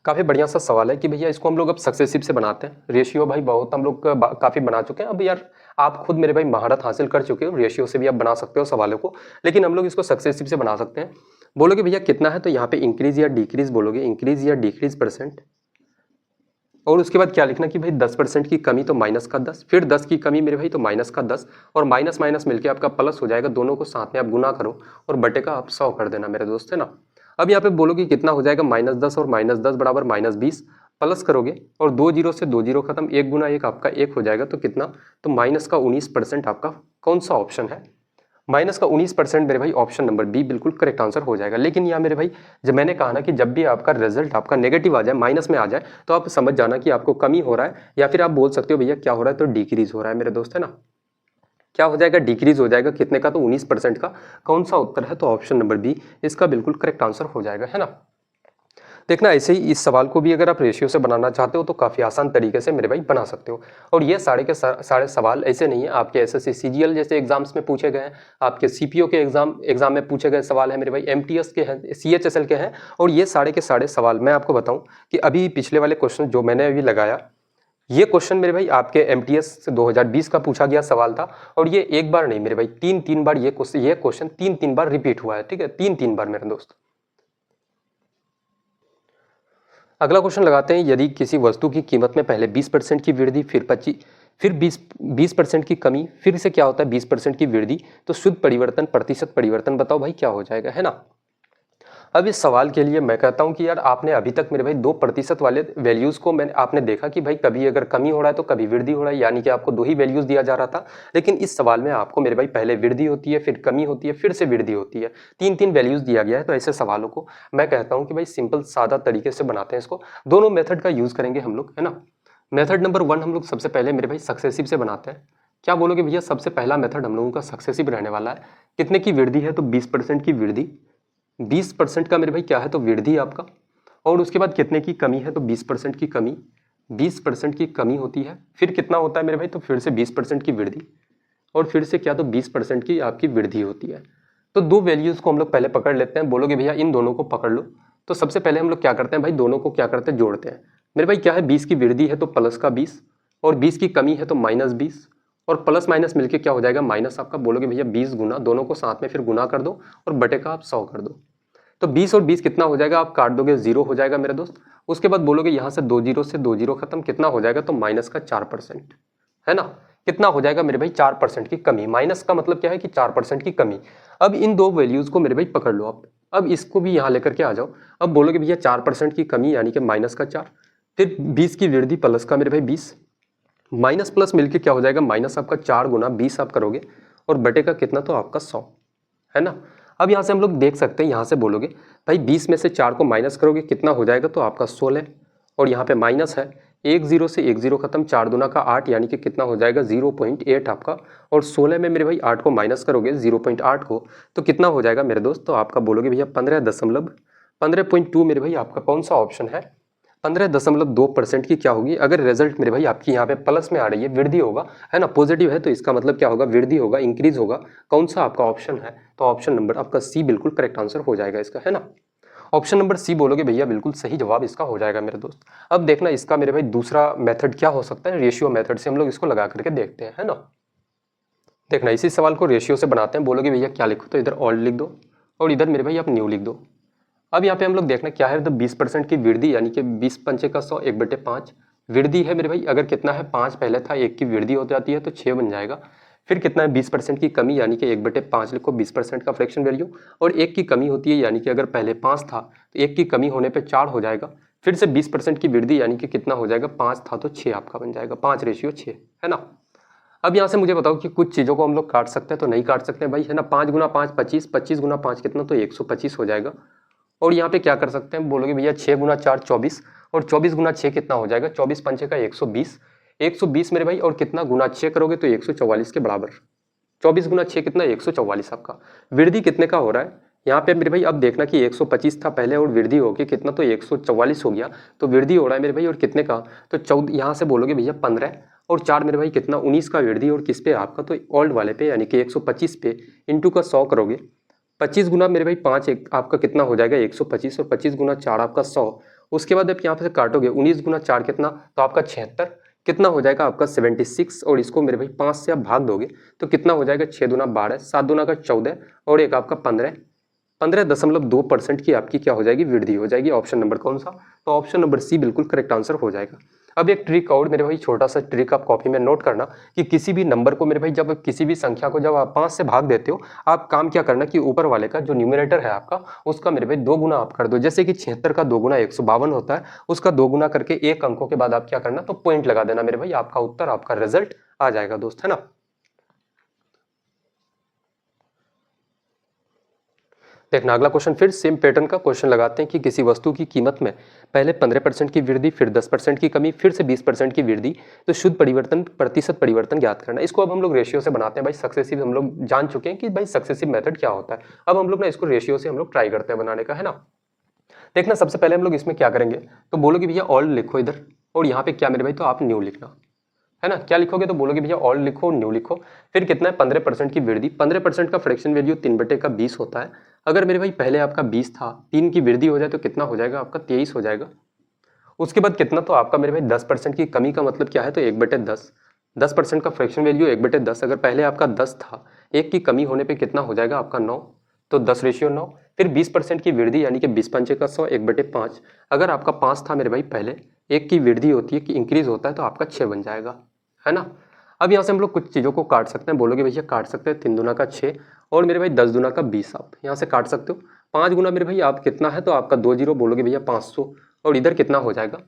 काफी बढ़िया सा सवाल है कि भैया इसको हम लोग अब सक्सेसिव से बनाते हैं। रेशियो भाई बहुत हम लोग काफी बना चुके हैं, अब यार आप खुद मेरे भाई महारत हासिल कर चुके हो, रेशियो से भी आप बना सकते हो सवालों को, लेकिन हम लोग इसको सक्सेसिव से बना सकते हैं। बोलोगे भैया कितना है, तो यहाँ पे इंक्रीज या डिक्रीज बोलोगे, इंक्रीज या डिक्रीज परसेंट, और उसके बाद क्या लिखना कि भाई 10% की कमी तो माइनस का 10, फिर 10 की कमी मेरे भाई तो माइनस का 10, और माइनस माइनस मिलके आपका प्लस हो जाएगा, दोनों को साथ में आप गुना करो और बटे का आप 100 कर देना मेरे दोस्त, है ना। अब यहाँ पे बोलोगे कितना हो जाएगा, -10 और -10 बराबर -20, प्लस करोगे और 2 जीरो से 2 जीरो खत्म, 1 गुना 1 आपका 1 हो जाएगा, तो कितना, तो माइनस का 19% आपका कौन सा ऑप्शन है, माइनस का 19% मेरे भाई ऑप्शन नंबर बी बिल्कुल करेक्ट आंसर हो जाएगा। लेकिन यहाँ मेरे भाई जब मैंने कहा ना कि जब भी आपका रिजल्ट आपका नेगेटिव आ जाए, माइनस में आ जाए, तो आप समझ जाना कि आपको कमी हो रहा है, या फिर आप बोल सकते हो भैया क्या हो रहा है, तो डिक्रीज हो रहा है मेरे दोस्त, है ना। क्या हो जाएगा, डिक्रीज हो जाएगा, कितने का, तो 19% का। कौन सा उत्तर है, तो ऑप्शन नंबर बी इसका बिल्कुल करेक्ट आंसर हो जाएगा, है ना। देखना ऐसे ही इस सवाल को भी अगर आप रेशियो से बनाना चाहते हो तो काफ़ी आसान तरीके से मेरे भाई बना सकते हो। और ये सारे के सारे सवाल ऐसे नहीं है, आपके एसएससी सीजीएल जैसे एग्जाम्स में पूछे गए हैं, आपके सीपीओ के एग्जाम में पूछे गए सवाल है मेरे भाई, एमटीएस के हैं, सीएचएसएल के हैं। और ये सारे के सारे सवाल मैं आपको बताऊं कि अभी पिछले वाले क्वेश्चन जो मैंने अभी लगाया, ये क्वेश्चन मेरे भाई आपके एमटीएस 2020 का पूछा गया सवाल था। और ये एक बार नहीं मेरे भाई, तीन बार ये क्वेश्चन तीन बार रिपीट हुआ है, ठीक है, तीन बार मेरे दोस्त। अगला क्वेश्चन लगाते हैं, यदि किसी वस्तु की कीमत में पहले 20% की वृद्धि फिर फिर 20% की कमी, फिर से क्या होता है 20% की वृद्धि, तो शुद्ध परिवर्तन, प्रतिशत परिवर्तन बताओ भाई क्या हो जाएगा, है ना। अब इस सवाल के लिए मैं कहता हूं कि यार आपने अभी तक मेरे भाई 2% वाले वैल्यूज को मैंने आपने देखा कि भाई कभी अगर कमी हो रहा है तो कभी वृद्धि हो रहा है, यानी कि आपको 2 ही वैल्यूज दिया जा रहा था। लेकिन इस सवाल में आपको मेरे भाई पहले वृद्धि होती है, फिर कमी होती है, फिर से वृद्धि होती है, 3-3 वैल्यूज दिया गया है। तो ऐसे सवालों को मैं कहता हूँ कि भाई सिंपल सादा तरीके से बनाते हैं इसको। दोनों मेथड का यूज करेंगे हम लोग, है ना। मेथड नंबर 1 हम लोग सबसे पहले मेरे भाई सक्सेसिव से बनाते हैं। क्या बोलोगे भैया, सबसे पहला मेथड हम लोगों का सक्सेसिव रहने वाला है। कितने की वृद्धि है, तो 20% की वृद्धि, 20% का मेरे भाई क्या है, तो वृद्धि आपका। और उसके बाद कितने की कमी है, तो 20% की कमी, 20% की कमी होती है। फिर कितना होता है मेरे भाई, तो फिर से 20% की वृद्धि, और फिर से क्या, तो 20% की आपकी वृद्धि होती है। तो दो वैल्यूज को हम लोग पहले पकड़ लेते हैं। बोलोगे भैया इन दोनों को पकड़ लो, तो सबसे पहले हम लोग क्या करते हैं भाई, दोनों को क्या करते हैं, जोड़ते हैं। मेरे भाई क्या है, 20 की वृद्धि है तो प्लस का 20, और 20 की कमी है तो -20, और प्लस माइनस मिलके क्या हो जाएगा, माइनस आपका। बोलोगे भैया 20 गुना, दोनों को साथ में फिर गुना कर दो और बटे का आप 100 कर दो। तो 20 और 20 कितना हो जाएगा, आप काट दोगे 0 हो जाएगा मेरे दोस्त। उसके बाद बोलोगे यहाँ से 2 जीरो से 2 जीरो खत्म, कितना हो जाएगा, तो माइनस का 4%, है ना। कितना हो जाएगा मेरे भाई, 4% की कमी। माइनस का मतलब क्या है कि 4% की कमी। अब इन दो वैल्यूज को मेरे भाई पकड़ लो आप। अब इसको भी यहाँ लेकर के आ जाओ। अब बोलोगे भैया 4% की कमी यानी कि -4, फिर 20 की वृद्धि प्लस का मेरे भाई 20, माइनस प्लस मिलके क्या हो जाएगा, माइनस आपका 4 गुना 20 आप करोगे, और बटे का कितना, तो आपका 100, है ना। अब यहाँ से हम लोग देख सकते हैं, यहाँ से बोलोगे भाई 20 में से 4 को माइनस करोगे कितना हो जाएगा, तो आपका 16, और यहाँ पे माइनस है, 1 जीरो से 1 जीरो खत्म, 4 दूना का 8 यानी कि कितना हो जाएगा 0.8 आपका। और 16 में मेरे भाई 8 को माइनस करोगे 0.8 को, तो कितना हो जाएगा मेरे दोस्त, तो आपका बोलोगे भैया 15.2 मेरे भाई आपका कौन सा ऑप्शन है, 15.2% की क्या होगी। अगर रिजल्ट मेरे भाई आपकी यहाँ पे प्लस में आ रही है, वृद्धि होगा, है ना, पॉजिटिव है, तो इसका मतलब क्या होगा, वृद्धि होगा, इंक्रीज होगा। कौन सा आपका ऑप्शन है, तो ऑप्शन नंबर आपका सी बिल्कुल करेक्ट आंसर हो जाएगा इसका, है ना। ऑप्शन नंबर सी बोलोगे भैया, बिल्कुल सही जवाब इसका हो जाएगा मेरे दोस्त। अब देखना इसका मेरे भाई दूसरा मेथड क्या हो सकता है, रेशियो मेथड से हम लोग इसको लगा करके देखते हैं, है ना। देखना इसी सवाल को रेशियो से बनाते हैं। बोलोगे भैया क्या लिखो, तो इधर ऑल्ड लिख दो, और इधर मेरे भाई आप न्यू लिख दो। अब यहाँ पे हम लोग देखना क्या है, तो 20% की वृद्धि यानी कि 20 पंचे का 100, 1/5 वृद्धि है मेरे भाई। अगर कितना है, 5 पहले था, 1 की वृद्धि हो जाती है तो 6 बन जाएगा। फिर कितना है, 20% की कमी यानी कि 1/5 लिखो, 20% का फ्रैक्शन वैल्यू, और 1 की कमी होती है यानी कि अगर पहले 5 था तो 1 की कमी होने पे 4 हो जाएगा। फिर से 20% की वृद्धि यानी कि कितना हो जाएगा, 5 था तो 6 आपका बन जाएगा, 5:6, है ना। अब यहाँ से मुझे बताओ कि कुछ चीज़ों को हम लोग काट सकते हैं तो नहीं काट सकते भाई, है ना। 5 गुना 5 25, 25 गुना 5 कितना, तो 125 हो जाएगा। और यहाँ पे क्या कर सकते हैं, बोलोगे भैया 6 गुना 4 24, और 24 गुना 6 कितना हो जाएगा, 24 पंचे का 120, 120 मेरे भाई, और कितना गुना 6 करोगे तो 144 के बराबर। 24 गुना 6 कितना, 144 आपका। वृद्धि कितने का हो रहा है यहाँ पे मेरे भाई, अब देखना कि 125 था पहले और वृद्धि हो गई कितना, तो 144 हो गया। तो वृद्धि हो रहा है मेरे भाई, और कितने का, तो 14, यहाँ से बोलोगे भैया 15, और 4 मेरे भाई कितना, 19 का वृद्धि, और किस पे आपका, तो ओल्ड वाले पे यानी कि 125 पे, इंटू का 100 करोगे। 25 गुना मेरे भाई 5 एक आपका कितना हो जाएगा 125, और 25 गुना 4 आपका 100। उसके बाद आप यहाँ पे से काटोगे 19 गुना 4 कितना, तो आपका 76, कितना हो जाएगा आपका 76, और इसको मेरे भाई 5 से आप भाग दोगे तो कितना हो जाएगा, 6 दूना 12, 7 दूना का 14, और एक आपका 15, 15.2% की आपकी क्या हो जाएगी, वृद्धि हो जाएगी। ऑप्शन नंबर कौन सा, तो ऑप्शन नंबर सी बिल्कुल करेक्ट आंसर हो जाएगा। अब एक ट्रिक और मेरे भाई, छोटा सा ट्रिक आप कॉपी में नोट करना कि किसी भी नंबर को मेरे भाई, जब किसी भी संख्या को जब आप 5 से भाग देते हो, आप काम क्या करना कि ऊपर वाले का जो न्यूमरेटर है आपका, उसका मेरे भाई 2 गुना आप कर दो। जैसे कि 76 का 2 गुना 152 होता है, उसका 2 गुना करके एक अंकों के बाद आप क्या करना, तो पॉइंट लगा देना मेरे भाई, आपका उत्तर, आपका रिजल्ट आ जाएगा दोस्त, है ना। देखना अगला क्वेश्चन, फिर सेम पैटर्न का क्वेश्चन लगाते हैं कि किसी वस्तु की कीमत में पहले 15% की वृद्धि, फिर 10% की कमी, फिर से 20% की वृद्धि, तो शुद्ध परिवर्तन, प्रतिशत परिवर्तन ज्ञात करना। इसको अब हम लोग रेशियो से बनाते हैं भाई। सक्सेसिव हम लोग जान चुके हैं कि भाई सक्सेसिव मेथड क्या होता है। अब हम लोग ना इसको रेशियो से हम लोग ट्राई करते हैं बनाने का, है ना। देखना सबसे पहले हम लोग इसमें क्या करेंगे, तो बोलोगे भैया ऑल लिखो इधर, और यहाँ पे क्या मेरे भाई, तो आप न्यू लिखना, है ना। क्या लिखोगे, तो बोलोगे भैया ऑल लिखो, न्यू लिखो। फिर कितना है, 15% की वृद्धि, 15% का फ्रैक्शन वैल्यू 3/20 होता है। अगर मेरे भाई पहले आपका 20 था, 3 की वृद्धि हो जाए तो कितना हो जाएगा आपका, 23 हो जाएगा। उसके बाद कितना, तो आपका मेरे भाई 10% की कमी का मतलब क्या है, तो 1/10, 10% का फ्रैक्शन वैल्यू 1/10। अगर पहले आपका 10 था, 1 की कमी होने पे कितना हो जाएगा आपका 9, तो 10:9। फिर 20% की वृद्धि यानी कि 20 पंचे का 100, 1/5। अगर आपका 5 था मेरे भाई पहले, 1 की वृद्धि होती है कि इंक्रीज होता है, तो आपका 6 बन जाएगा, है ना। अब यहाँ से हम लोग कुछ चीज़ों को काट सकते हैं। बोलोगे भैया काट सकते हैं, 3 दूना का 6 और मेरे भाई 10 दूना का 20 आप यहाँ से काट सकते हो। 5 गुना मेरे भाई आप कितना है, तो आपका 2 जीरो, बोलोगे भैया 500 और इधर कितना हो जाएगा,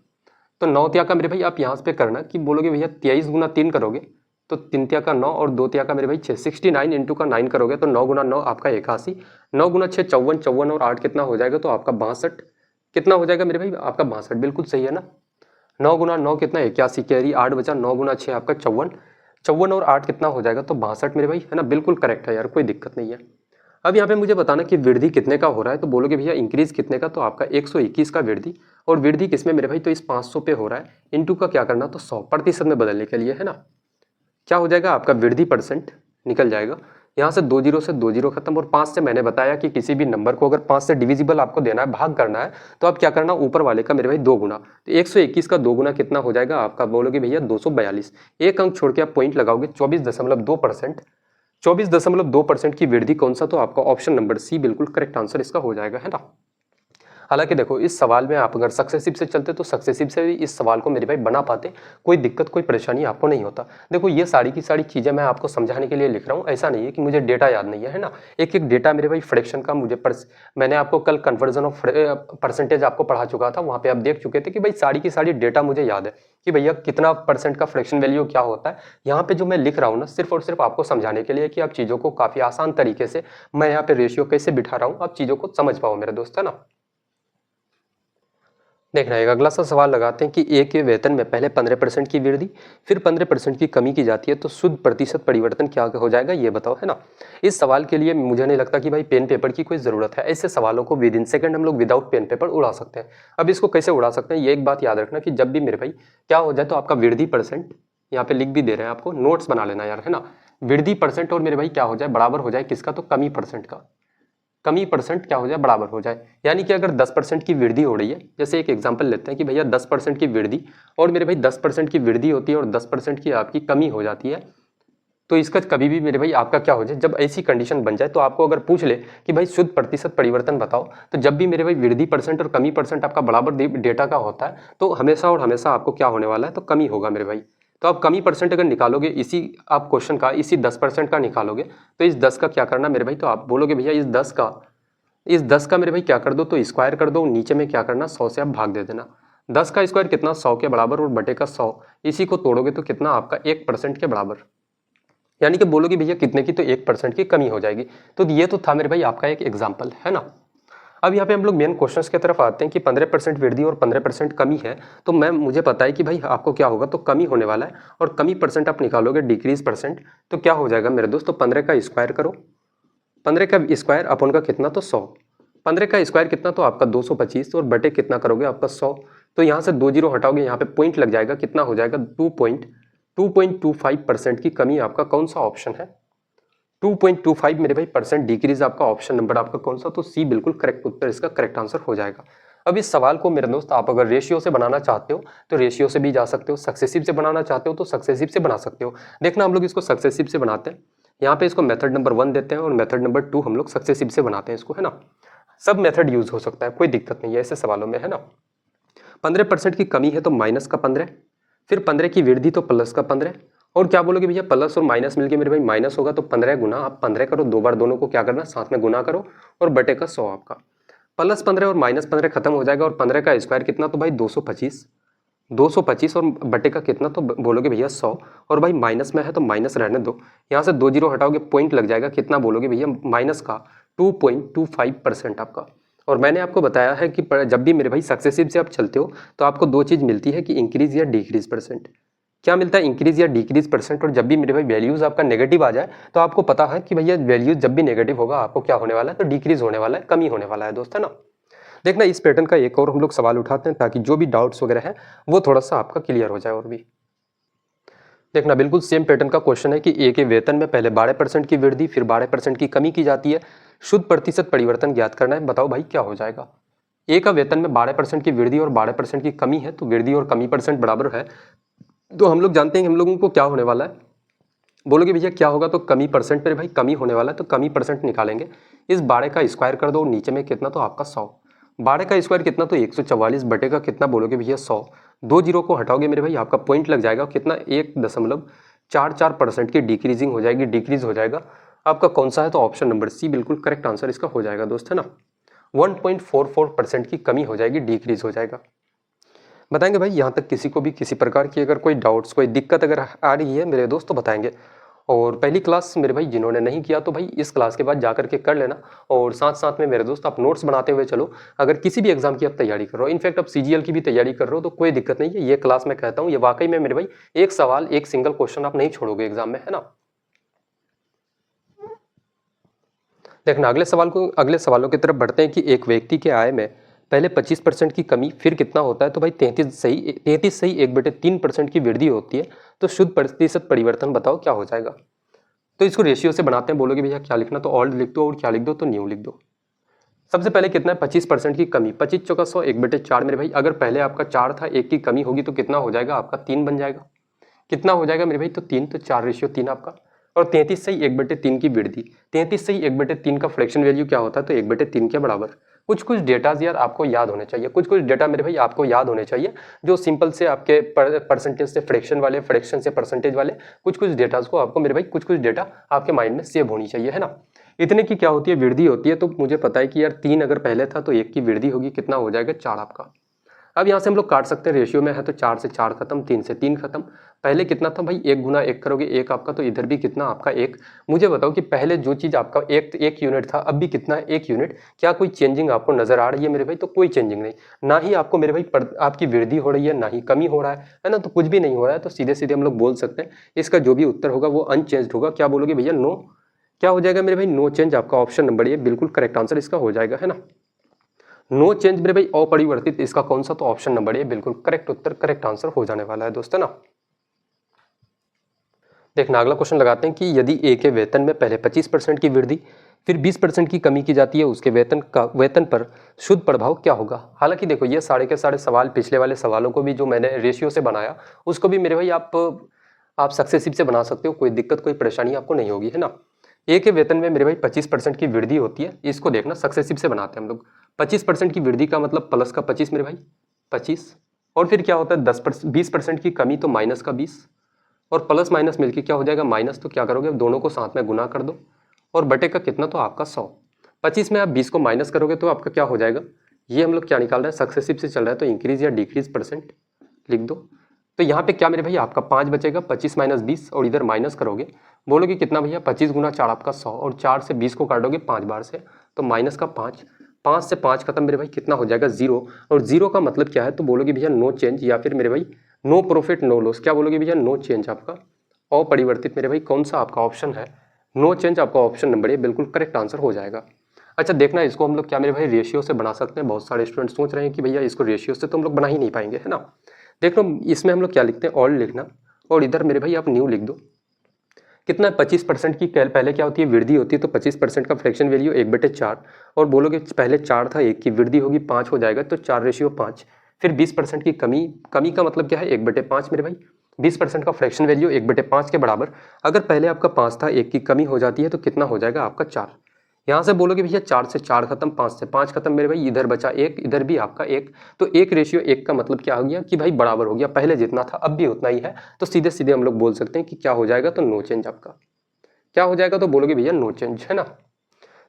तो 9 तिया का मेरे भाई आप यहाँ पे करना कि बोलोगे भैया 23 गुना 3 करोगे तो 3 तिया का 9 और 2 तिया का मेरे भाई 6, 69 इंटू का 9 करोगे तो 9 गुना 9 आपका 81, 9 गुना 6 54, 54 और 8 कितना हो जाएगा, तो आपका 62, कितना हो जाएगा मेरे भाई आपका 62, बिल्कुल सही है ना। 9 गुना 9 कितना 81, कैरी 8 बचा, 9 गुना 6 आपका 54, 54 और 8 कितना हो जाएगा, तो 62 मेरे भाई, है ना, बिल्कुल करेक्ट है यार, कोई दिक्कत नहीं है। अब यहाँ पे मुझे बताना कि वृद्धि कितने का हो रहा है, तो बोलोगे भैया इंक्रीज कितने का, तो आपका 121 का वृद्धि, और वृद्धि किसमें मेरे भाई, तो इस 500 पे हो रहा है, इनटू का क्या करना, तो 100% में बदलने के लिए, है ना, क्या हो जाएगा आपका वृद्धि परसेंट निकल जाएगा। यहाँ से 2 जीरो से 2 जीरो खत्म, और 5 से मैंने बताया कि किसी भी नंबर को अगर 5 से डिविजिबल आपको देना है, भाग करना है, तो आप क्या करना, ऊपर वाले का मेरे भाई 2 गुना, तो 121 का 2 गुना कितना हो जाएगा आपका, बोलोगे भैया 242, एक अंक छोड़ के आप पॉइंट लगाओगे, 24.2%, 24.2% की वृद्धि कौन सा, तो आपका ऑप्शन नंबर सी बिल्कुल करेक्ट आंसर इसका हो जाएगा, है ना। हालांकि देखो इस सवाल में आप अगर सक्सेसिव से चलते तो सक्सेसिव से भी इस सवाल को मेरे भाई बना पाते, कोई दिक्कत कोई परेशानी आपको नहीं होता। देखो ये सारी की सारी चीज़ें मैं आपको समझाने के लिए लिख रहा हूँ, ऐसा नहीं है कि मुझे डेटा याद नहीं है ना, एक एक डेटा मेरे भाई फ्रैक्शन का मुझे मैंने आपको कल कन्वर्जन ऑफ परसेंटेज आपको पढ़ा चुका था, वहाँ पे आप देख चुके थे कि भाई सारी की सारी डेटा मुझे याद है कि भैया कितना परसेंट का फ्रैक्शन वैल्यू क्या होता है। यहाँ पे जो मैं लिख रहा हूँ ना, सिर्फ और सिर्फ आपको समझाने के लिए कि आप चीज़ों को काफ़ी आसान तरीके से मैं यहाँ पे रेशियो कैसे बिठा रहा हूँ, आप चीज़ों को समझ पाओ मेरे दोस्त, है ना। देखना एक अगला सा सवाल लगाते हैं कि ए के वेतन में पहले 15% की वृद्धि फिर 15% की कमी की जाती है, तो शुद्ध प्रतिशत परिवर्तन क्या हो जाएगा, ये बताओ, है ना। इस सवाल के लिए मुझे नहीं लगता कि भाई पेन पेपर की कोई ज़रूरत है, ऐसे सवालों को विद इन सेकंड हम लोग विदाउट पेन पेपर उड़ा सकते हैं। अब इसको कैसे उड़ा सकते हैं, ये एक बात याद रखना कि जब भी मेरे भाई क्या हो जाए, तो आपका वृद्धि परसेंट यहाँ पे लिख भी दे रहे हैं आपको, नोट्स बना लेना यार, है ना। वृद्धि परसेंट और मेरे भाई क्या हो जाए, बराबर हो जाए किसका, तो कमी परसेंट का, कमी परसेंट क्या हो जाए, बराबर हो जाए। यानी कि अगर 10% की वृद्धि हो रही है, जैसे एक एग्जांपल लेते हैं कि भैया 10% की वृद्धि और मेरे भाई 10% की वृद्धि होती है और 10% की आपकी कमी हो जाती है, तो इसका कभी भी मेरे भाई आपका क्या हो जाए, जब ऐसी कंडीशन बन जाए, तो आपको अगर पूछ ले कि भाई शुद्ध प्रतिशत परिवर्तन बताओ, तो जब भी मेरे भाई वृद्धि परसेंट और कमी परसेंट आपका बराबर डेटा का होता है, तो हमेशा और हमेशा आपको क्या होने वाला है, तो कमी होगा मेरे भाई। तो आप कमी परसेंट अगर निकालोगे, इसी आप क्वेश्चन का इसी 10% का निकालोगे, तो इस 10 का क्या करना मेरे भाई, तो आप बोलोगे भैया इस 10 का मेरे भाई क्या कर दो, तो स्क्वायर कर दो, नीचे में क्या करना, 100 से आप भाग दे देना। 10 का स्क्वायर कितना, 100 के बराबर, और बटे का 100, इसी को तोड़ोगे तो कितना आपका 1% के बराबर, यानी कि बोलोगे भैया कितने की, तो 1% की कमी हो जाएगी। तो ये तो था मेरे भाई आपका एक एग्जाम्पल, है ना। अब यहाँ पे हम लोग मेन क्वेश्चंस की तरफ आते हैं कि 15% वृद्धि और 15% कमी है, तो मुझे पता है कि भाई आपको क्या होगा, तो कमी होने वाला है, और कमी परसेंट आप निकालोगे डिक्रीज परसेंट, तो क्या हो जाएगा मेरे दोस्त, तो 15 का स्क्वायर करो, 15 का स्क्वायर अपन का कितना, तो 100, 15 का स्क्वायर कितना, तो आपका 225, और बटे कितना करोगे आपका 100, तो यहाँ से 2 जीरो हटाओगे, यहाँ पे पॉइंट लग जाएगा, कितना हो जाएगा 2.25% की कमी, आपका कौन सा ऑप्शन है, 2.25 मेरे भाई परसेंट डिक्रीज, आपका ऑप्शन नंबर आपका कौन सा, तो सी बिल्कुल करेक्ट उत्तर, इसका करेक्ट आंसर हो जाएगा। अब इस सवाल को मेरे दोस्त आप अगर रेशियो से बनाना चाहते हो तो रेशियो से भी जा सकते हो, सक्सेसिव से बनाना चाहते हो तो सक्सेसिव से बना सकते हो। देखना हम लोग इसको सक्सेसिव से बनाते हैं, यहाँ पे इसको मेथड नंबर 1 देते हैं और मेथड नंबर 2 हम लोग सक्सेसिव से बनाते हैं इसको, है ना। सब मेथड यूज हो सकता है, कोई दिक्कत नहीं है ऐसे सवालों में, है ना। 15% की कमी है तो माइनस का 15, फिर 15 की वृद्धि तो प्लस का 15, और क्या बोलोगे भैया प्लस और माइनस मिलके मेरे भाई माइनस होगा, तो 15 गुना आप 15 करो, 2 बार दोनों को क्या करना साथ में गुना करो, और बटे का 100 आपका, प्लस 15 और माइनस 15 खत्म हो जाएगा, और 15 का स्क्वायर कितना, तो भाई 225, 225 और बटे का कितना, तो बोलोगे भैया 100, और भाई माइनस में है तो माइनस रहने दो, यहाँ से 2 जीरो हटाओगे पॉइंट लग जाएगा, कितना बोलोगे भैया माइनस का 2.25% आपका। और मैंने आपको बताया है कि जब भी मेरे भाई सक्सेसिव से आप चलते हो तो आपको दो चीज़ मिलती है कि इंक्रीज या डिक्रीज परसेंट। क्या मिलता है, इंक्रीज या डिक्रीज परसेंट। और जब भी मेरे भाई वैल्यूज आपका नेगेटिव आ जाए तो आपको पता है कि भैया वैल्यूज जब भी नेगेटिव होगा आपको क्या होने वाला है, तो डिक्रीज होने वाला है, कमी होने वाला है दोस्त, है ना। देखना इस पैटर्न का एक और हम लोग सवाल उठाते हैं ताकि जो भी डाउट्स वगैरह है वो थोड़ा सा आपका क्लियर हो जाए। और भी देखना बिल्कुल सेम पैटर्न का क्वेश्चन है कि ए के वेतन में पहले 12% की वृद्धि फिर 12% की कमी की जाती है, शुद्ध प्रतिशत परिवर्तन ज्ञात करना है, बताओ भाई क्या हो जाएगा। ए का वेतन में 12% की वृद्धि और 12% की कमी है, तो वृद्धि और कमी परसेंट बराबर है, तो हम लोग जानते हैं कि हम लोगों को क्या होने वाला है। बोलोगे भैया क्या होगा, तो कमी परसेंट पर भाई कमी होने वाला है, तो कमी परसेंट निकालेंगे। इस 12 का स्क्वायर कर दो, नीचे में कितना, तो आपका 100, 12 का स्क्वायर कितना, तो 144 बटे का कितना बोलोगे भैया 100, 2 जीरो को हटाओगे मेरे भाई आपका पॉइंट लग जाएगा कितना, 4% की डिक्रीजिंग हो जाएगी, डिक्रीज हो जाएगा। आपका कौन सा है? तो ऑप्शन नंबर सी बिल्कुल करेक्ट आंसर इसका हो जाएगा दोस्त, है ना। 1.44% की कमी हो जाएगी, डिक्रीज हो जाएगा। बताएंगे भाई यहाँ तक किसी को भी किसी प्रकार की अगर कोई डाउट्स, कोई दिक्कत अगर आ रही है मेरे दोस्त तो बताएंगे। और पहली क्लास मेरे भाई जिन्होंने नहीं किया तो भाई इस क्लास के बाद जा करके कर लेना। और साथ साथ में मेरे दोस्त आप नोट्स बनाते हुए चलो। अगर किसी भी एग्जाम की आप तैयारी कर रहे हो, इनफैक्ट आप सीजीएल की भी तैयारी कर रहे हो तो कोई दिक्कत नहीं है। ये क्लास मैं कहता हूँ ये वाकई में मेरे भाई एक सवाल, एक सिंगल क्वेश्चन आप नहीं छोड़ोगे एग्जाम में, है ना। देखना अगले सवालों की तरफ बढ़ते हैं कि एक व्यक्ति के आय में पहले 25% की कमी फिर कितना होता है? तो भाई 33 सही 1/3% की वृद्धि होती है। तो शुद्ध प्रतिशत परिवर्तन बताओ क्या हो जाएगा? तो इसको रेशियो से बनाते हैं। बोलोगे भैया क्या लिखना? तो ओल्ड लिख दो और क्या लिख दो? तो न्यू लिख दो। सबसे पहले कितना है? 25% की कमी, 25 चौका 100 1/4 मेरे भाई। अगर पहले आपका 4 था, 1 की कमी होगी तो कितना हो जाएगा? आपका 3 बन जाएगा। कितना हो जाएगा मेरे भाई? तो 3, तो 4/3 आपका। और 33 से ही 1/3 की वृद्धि, 33 से ही 1/3 का फ्रैक्शन वैल्यू क्या होता है? तो 1/3 के बराबर। कुछ कुछ डेटाज यार आपको याद होने चाहिए, कुछ कुछ डेटा मेरे भाई आपको याद होने चाहिए जो सिंपल से आपके परसेंटेज से फ्रैक्शन वाले, फ्रैक्शन से परसेंटेज वाले कुछ कुछ डेटाज को आपको मेरे भाई कुछ कुछ डेटा आपके माइंड में सेव होनी चाहिए, है ना। इतने की क्या होती है? वृद्धि होती है। तो मुझे पता है कि यार 3 अगर पहले था तो 1 की वृद्धि होगी, कितना हो जाएगा? 4 आपका। अब यहाँ से हम लोग काट सकते हैं, रेशियो में है तो 4 से 4 खत्म, 3 से 3 खत्म। पहले कितना था भाई? 1 गुना 1 करोगे 1 आपका, तो इधर भी कितना आपका 1। मुझे बताओ कि पहले जो चीज आपका 1 यूनिट था अब भी कितना है? 1 यूनिट। क्या कोई चेंजिंग आपको नजर आ रही है मेरे भाई? तो कोई चेंजिंग नहीं। ना ही आपको मेरे भाई आपकी वृद्धि हो रही है, ना ही कमी हो रहा है ना। तो कुछ भी नहीं हो रहा है। तो सीधे सीधे हम लोग बोल सकते हैं इसका जो भी उत्तर होगा वो अनचेंज्ड होगा। क्या बोलोगे भैया? नो। क्या हो जाएगा मेरे भाई? No change. आपका ऑप्शन नंबर ए बिल्कुल करेक्ट आंसर इसका हो जाएगा, है ना। नो चेंज मेरे भाई अपरिवर्तित, इसका कौन सा? तो ऑप्शन नंबर ए बिल्कुल करेक्ट उत्तर, करेक्ट आंसर हो जाने वाला है दोस्तों ना। देखना अगला क्वेश्चन लगाते हैं कि यदि ए के वेतन में पहले 25% की वृद्धि फिर 20% की कमी की जाती है, उसके वेतन पर शुद्ध प्रभाव क्या होगा? हालांकि देखो ये सारे के सारे सवाल पिछले वाले सवालों को भी जो मैंने रेशियो से बनाया उसको भी मेरे भाई आप सक्सेसिव से बना सकते हो। कोई दिक्कत, कोई परेशानी आपको नहीं होगी, है ना। ए के वेतन में मेरे भाई 25% की वृद्धि होती है। इसको देखना सक्सेसिव से बनाते हैं हम लोग। 25% की वृद्धि का मतलब प्लस का 25 मेरे भाई 25, और फिर क्या होता है 20% की कमी तो माइनस का 20, और प्लस माइनस मिलके क्या हो जाएगा? माइनस। तो क्या करोगे? दोनों को साथ में गुना कर दो और बटे का कितना? तो आपका 100। 25 में आप 20 को माइनस करोगे तो आपका क्या हो जाएगा? ये हम लोग क्या निकाल रहे हैं? सक्सेसिव से चल रहा है तो इंक्रीज या डिक्रीज परसेंट लिख दो। तो यहाँ पे क्या मेरे भाई आपका 5 बचेगा। 25 माइनस 20 और इधर माइनस करोगे, बोलोगे कितना भैया? 25 गुना 4 आपका 100, और 4 से 20 को काटोगे 5 बार से तो माइनस का 5, 5 से 5 खत्म मेरे भाई कितना हो जाएगा? 0। और 0 का मतलब क्या है? तो बोलोगे भैया नो चेंज, या फिर मेरे भाई नो प्रॉफिट नो लॉस। क्या बोलोगे भैया? नो चेंज आपका अपरिवर्तित मेरे भाई कौन सा आपका ऑप्शन है? नो चेंज आपका ऑप्शन नंबर ए बिल्कुल करेक्ट आंसर हो जाएगा। अच्छा देखना इसको हम लोग क्या मेरे भाई रेशियो से बना सकते हैं। बहुत सारे स्टूडेंट सोच रहे हैं कि भैया इसको रेशियो से तो हम लोग बना ही नहीं पाएंगे, है ना। देख लो इसमें हम लोग क्या लिखते हैं? ओल्ड लिखना और इधर मेरे भाई आप न्यू लिख दो। कितना है? 25% की पहले क्या होती है? वृद्धि होती है। तो 25% का फ्रैक्शन वैल्यू 1/4, और बोलोगे पहले 4 था, 1 की वृद्धि होगी 5 हो जाएगा तो 4/5। फिर 20% की कमी, कमी का मतलब क्या है? 1/5 मेरे भाई। 20% का फ्रैक्शन वैल्यू 1/5 के बराबर। अगर पहले आपका 5 था, 1 की कमी हो जाती है तो कितना हो जाएगा? आपका 4। यहाँ से बोलोगे भैया 4 से 4 खत्म, 5 से 5 खत्म मेरे भाई, इधर बचा 1, इधर भी आपका 1। तो 1/1 का मतलब क्या हो गया कि भाई बराबर हो गया, पहले जितना था अब भी उतना ही है। तो सीधे सीधे हम लोग बोल सकते हैं कि क्या हो जाएगा? तो नो चेंज आपका। क्या हो जाएगा? तो बोलोगे भैया नो चेंज, है ना।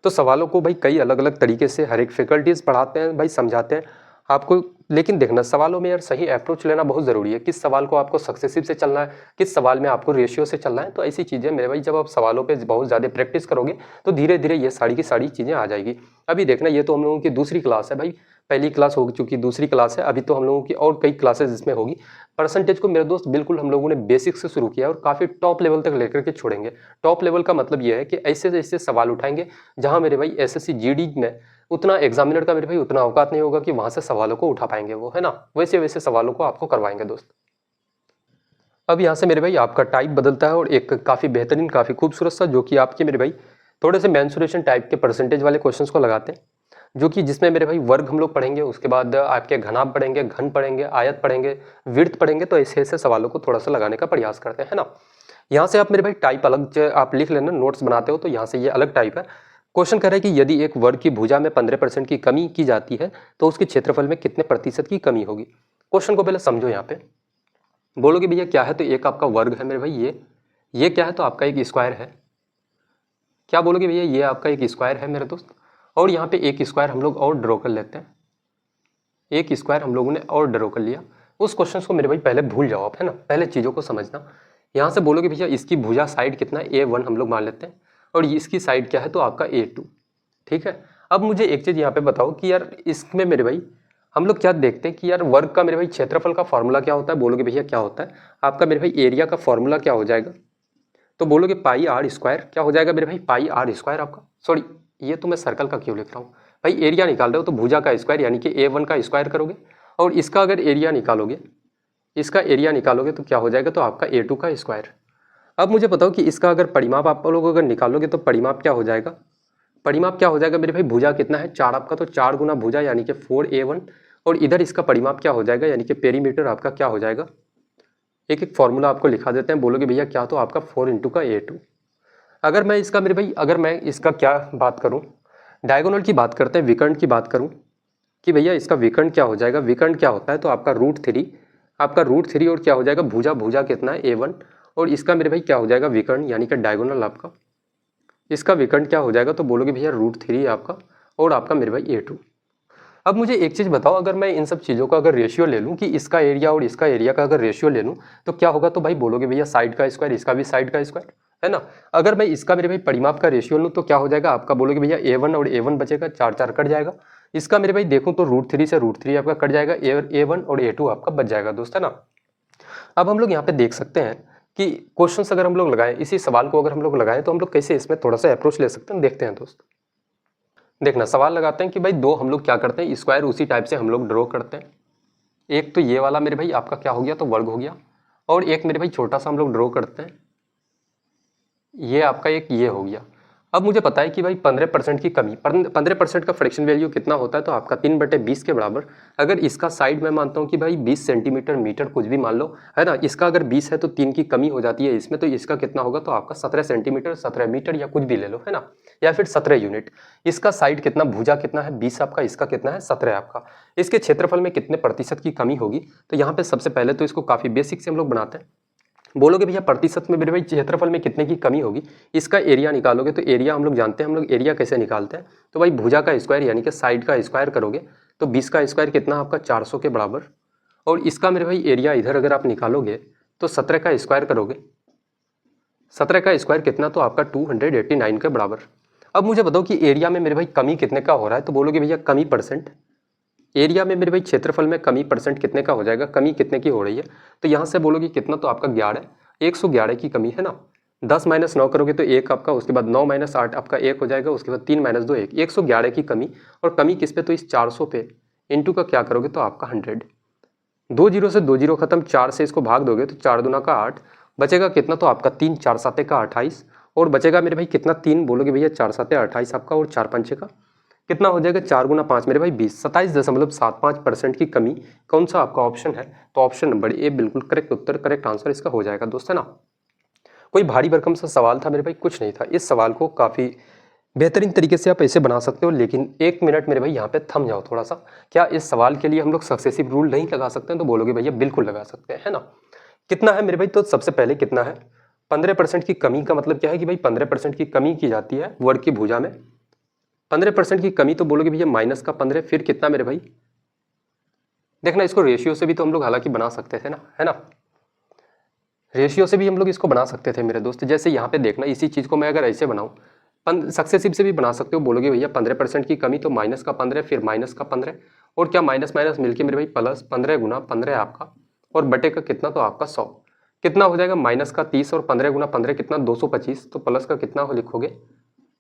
तो सवालों को भाई कई अलग अलग तरीके से हर एक फैकल्टीज पढ़ाते हैं भाई, समझाते हैं आपको। लेकिन देखना सवालों में यार सही अप्रोच लेना बहुत ज़रूरी है। किस सवाल को आपको सक्सेसिव से चलना है, किस सवाल में आपको रेशियो से चलना है। तो ऐसी चीज़ें मेरे भाई जब आप सवालों पे बहुत ज़्यादा प्रैक्टिस करोगे तो धीरे धीरे ये सारी की सारी चीज़ें आ जाएगी। अभी देखना ये तो हम लोगों की दूसरी क्लास है भाई, पहली क्लास हो चुकी, दूसरी क्लास है। अभी तो हम लोगों की और कई क्लासेज इसमें होगी। परसेंटेज को मेरे दोस्त बिल्कुल हम लोगों ने बेसिक से शुरू किया और काफ़ी टॉप लेवल तक लेकर के छोड़ेंगे। टॉप लेवल का मतलब ये है कि ऐसे ऐसे सवाल उठाएंगे जहाँ मेरे भाई एसएससी जीडी में उतना एग्जामिनर का मेरे भाई उतना औकात नहीं होगा कि वहां से सवालों को उठा पाएंगे वो, है ना। वैसे वैसे सवालों को आपको करवाएंगे दोस्त। अब यहाँ से मेरे भाई आपका टाइप बदलता है और एक काफ़ी बेहतरीन, काफ़ी खूबसूरत सा, जो कि आपके मेरे भाई थोड़े से मेंसुरेशन टाइप के परसेंटेज वाले क्वेश्चंस को लगाते हैं, जो कि जिसमें मेरे भाई वर्ग हम लोग पढ़ेंगे, उसके बाद आपके घनाभ पढ़ेंगे, घन पढ़ेंगे, आयत पढ़ेंगे, विड्थ पढ़ेंगे। तो ऐसे ऐसे सवालों को थोड़ा सा लगाने का प्रयास करते हैं, है ना। यहाँ से आप मेरे भाई टाइप अलग आप लिख लेना, नोट्स बनाते हो तो यहाँ से ये अलग टाइप है। क्वेश्चन कह रहा है कि यदि एक वर्ग की भुजा में 15% की कमी की जाती है तो उसके क्षेत्रफल में कितने प्रतिशत की कमी होगी। क्वेश्चन को पहले समझो। यहाँ पे बोलोगे भैया क्या है? तो एक आपका वर्ग है मेरे भाई, ये ये क्या है तो आपका एक स्क्वायर है। क्या बोलोगे भैया, ये आपका एक स्क्वायर है मेरे दोस्त। और यहाँ पे एक स्क्वायर हम लोग और ड्रॉ कर लेते हैं, एक स्क्वायर हम लोगों ने और ड्रॉ कर लिया। उस क्वेश्चन को मेरे भाई पहले भूल जाओ आप, है ना, पहले चीज़ों को समझना। यहाँ से बोलोगे भैया इसकी भुजा साइड कितना है, A1 हम लोग मान लेते हैं, और इसकी साइड क्या है तो आपका A2। ठीक है, अब मुझे एक चीज़ यहाँ पे बताओ कि यार इसमें मेरे भाई हम लोग क्या देखते हैं कि यार वर्ग का मेरे भाई क्षेत्रफल का फॉर्मूला क्या होता है। बोलोगे भैया क्या होता है आपका मेरे भाई एरिया का फॉर्मूला क्या हो जाएगा, तो बोलोगे पाई आर स्क्वायर। क्या हो जाएगा मेरे भाई, पाई आर स्क्वायर आपका, सॉरी ये तो मैं सर्कल का क्यों लिख रहा हूँ भाई, एरिया निकाल रहे हो तो भुजा का स्क्वायर यानी कि A1 का स्क्वायर करोगे, और इसका अगर एरिया निकालोगे, इसका एरिया निकालोगे तो क्या हो जाएगा तो आपका A2 का स्क्वायर। अब मुझे बताओ कि इसका अगर परिमाप आप लोग अगर निकालोगे तो परिमाप क्या हो जाएगा, परिमाप क्या हो जाएगा मेरे भाई, भुजा कितना है 4 आपका, तो 4 गुना भुजा यानी कि 4A1, और इधर इसका परिमाप क्या हो जाएगा यानी कि पेरीमीटर आपका क्या हो जाएगा। एक एक फॉर्मूला आपको लिखा देते हैं, बोलोगे भैया क्या, तो आपका 4 इंटू का A2। अगर मैं इसका मेरे भाई, अगर मैं इसका क्या बात करूं, डायगोनल की बात करते हैं, विकर्ण की बात करूं कि भैया इसका विकर्ण क्या हो जाएगा, विकर्ण क्या होता है तो आपका √3, आपका √3, और क्या हो जाएगा भुजा, भुजा कितना है A1, और इसका मेरे भाई क्या हो जाएगा विकर्ण यानी कि डायगोनल आपका, इसका विकर्ण क्या हो जाएगा तो बोलोगे भैया √3 आपका, और आपका मेरे भाई A2। अब मुझे एक चीज़ बताओ, अगर मैं इन सब चीज़ों का अगर रेशियो ले लूँ कि इसका एरिया और इसका एरिया का अगर रेशियो ले लूँ तो क्या होगा, तो भाई बोलोगे भैया साइड का स्क्वायर, इसका भी साइड का स्क्वायर, है ना। अगर मैं इसका मेरे भाई परिमाप का रेशियो लूँ तो क्या हो जाएगा आपका, बोलोगे भैया A1 और A1 बचेगा, 4 4 कट जाएगा। इसका मेरे भाई देखूँ तो √3 से √3 आपका कट जाएगा, A1 और A2 आपका बच जाएगा दोस्त, है ना। अब हम लोग यहाँ पे देख सकते हैं कि क्वेश्चन अगर हम लोग लगाएं, इसी सवाल को अगर हम लोग लगाएं तो हम लोग कैसे इसमें थोड़ा सा अप्रोच ले सकते हैं, देखते हैं दोस्त। देखना, सवाल लगाते हैं कि भाई दो हम लोग क्या करते हैं, स्क्वायर उसी टाइप से हम लोग ड्रॉ करते हैं। एक तो ये वाला मेरे भाई आपका क्या हो गया तो वर्ग हो गया, और एक मेरे भाई छोटा सा हम लोग ड्रॉ करते हैं, ये आपका एक ये हो गया। अब मुझे पता है कि भाई 15% की कमी, 15% का फ्रैक्शन वैल्यू कितना होता है तो आपका 3/20 के बराबर। अगर इसका साइड मैं मानता हूँ कि भाई 20 सेंटीमीटर, मीटर कुछ भी मान लो, है ना, इसका अगर 20 है तो 3 की कमी हो जाती है इसमें, तो इसका कितना होगा तो आपका 17 सेंटीमीटर, 17 मीटर या कुछ भी ले लो, है ना, या फिर 17 यूनिट। इसका साइड कितना, भुजा कितना है 20 आपका, इसका कितना है 17 आपका। इसके क्षेत्रफल में कितने प्रतिशत की कमी होगी, तो यहाँ पे सबसे पहले तो इसको काफ़ी बेसिक से हम लोग बनाते हैं। बोलोगे भैया प्रतिशत में मेरे भाई क्षेत्रफल में कितने की कमी होगी, इसका एरिया निकालोगे, तो एरिया हम लोग जानते हैं, हम लोग एरिया कैसे निकालते हैं, तो भाई भुजा का स्क्वायर यानी कि साइड का स्क्वायर करोगे तो 20 का स्क्वायर कितना आपका 400 के बराबर, और इसका मेरे भाई एरिया इधर अगर आप निकालोगे तो 17 का स्क्वायर करोगे, 17 का स्क्वायर कितना तो आपका 289 के बराबर। अब मुझे बताओ कि एरिया में मेरे भाई कमी कितने का हो रहा है, तो बोलोगे भैया कमी परसेंट, एरिया में मेरे भाई क्षेत्रफल में कमी परसेंट कितने का हो जाएगा, कमी कितने की हो रही है, तो यहाँ से बोलोगे कितना तो आपका 11, 111 की कमी, है ना। 10 - 9 करोगे तो 1 आपका, उसके बाद 9 - 8 आपका 1 हो जाएगा, उसके बाद 3 - 2 1, 111 की कमी। और कमी किस पे, तो इस 400 पे, इंटू का क्या करोगे तो आपका 100, 2 जीरो से 2 जीरो खत्म, 4 से इसको भाग दोगे तो 4 दूना का 8, बचेगा कितना तो आपका 3, 4 7 का 28, और बचेगा मेरे भाई कितना 3, बोलोगे भैया 4 7 28 आपका, और 4 5 का कितना हो जाएगा 4 गुना 5 मेरे भाई 20, 27.75% की कमी। कौन सा आपका ऑप्शन है, तो ऑप्शन नंबर ए बिल्कुल करेक्ट उत्तर, करेक्ट आंसर इसका हो जाएगा दोस्त, है ना। कोई भारी भरकम सा सवाल था मेरे भाई, कुछ नहीं था। इस सवाल को काफ़ी बेहतरीन तरीके से आप ऐसे बना सकते हो, लेकिन 1 मिनट मेरे भाई यहाँ पे थम जाओ थोड़ा सा। क्या इस सवाल के लिए हम लोग सक्सेसिव रूल नहीं लगा सकते हैं, तो बोलोगे भैया बिल्कुल लगा सकते हैं, है ना। कितना है मेरे भाई, तो सबसे पहले कितना है 15% की कमी का मतलब क्या है कि भाई 15% की कमी की जाती है वर्ग की भुजा में। 15% की कमी तो बोलोगे भैया माइनस का 15, फिर कितना मेरे भाई, देखना इसको रेशियो से भी तो हम लोग हालांकि बना सकते थे ना, है ना, रेशियो से भी हम लोग इसको बना सकते थे मेरे दोस्त। जैसे यहाँ पे देखना, इसी चीज़ को मैं अगर ऐसे बनाऊँ, सक्सेसिव से भी बना सकते हो, बोलोगे भैया 15% की कमी तो माइनस का 15, फिर माइनस का 15, और क्या माइनस माइनस मिलके मेरे भाई प्लस 15 गुना 15 आपका, और बटे का कितना तो आपका 100, कितना हो जाएगा माइनस का 30, और 15 गुना 15 कितना 225, तो प्लस का कितना हो लिखोगे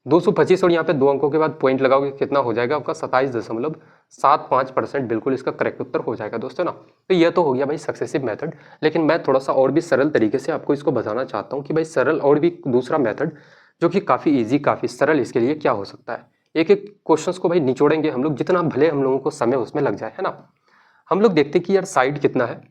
225, और यहाँ पे 2 अंकों के बाद पॉइंट लगाओगे कितना हो जाएगा आपका 27.75%, बिल्कुल इसका करेक्ट उत्तर हो जाएगा दोस्तों ना। तो ये तो हो गया भाई सक्सेसिव मेथड, लेकिन मैं थोड़ा सा और भी सरल तरीके से आपको इसको बताना चाहता हूँ कि भाई सरल और भी दूसरा मेथड जो कि काफ़ी ईजी, काफ़ी सरल, इसके लिए क्या हो सकता है। एक एक क्वेश्चंस को भाई निचोड़ेंगे हम लोग, जितना भले हम लोगों को समय उसमें लग जाए, है ना। हम लोग देखते कि यार साइड कितना है,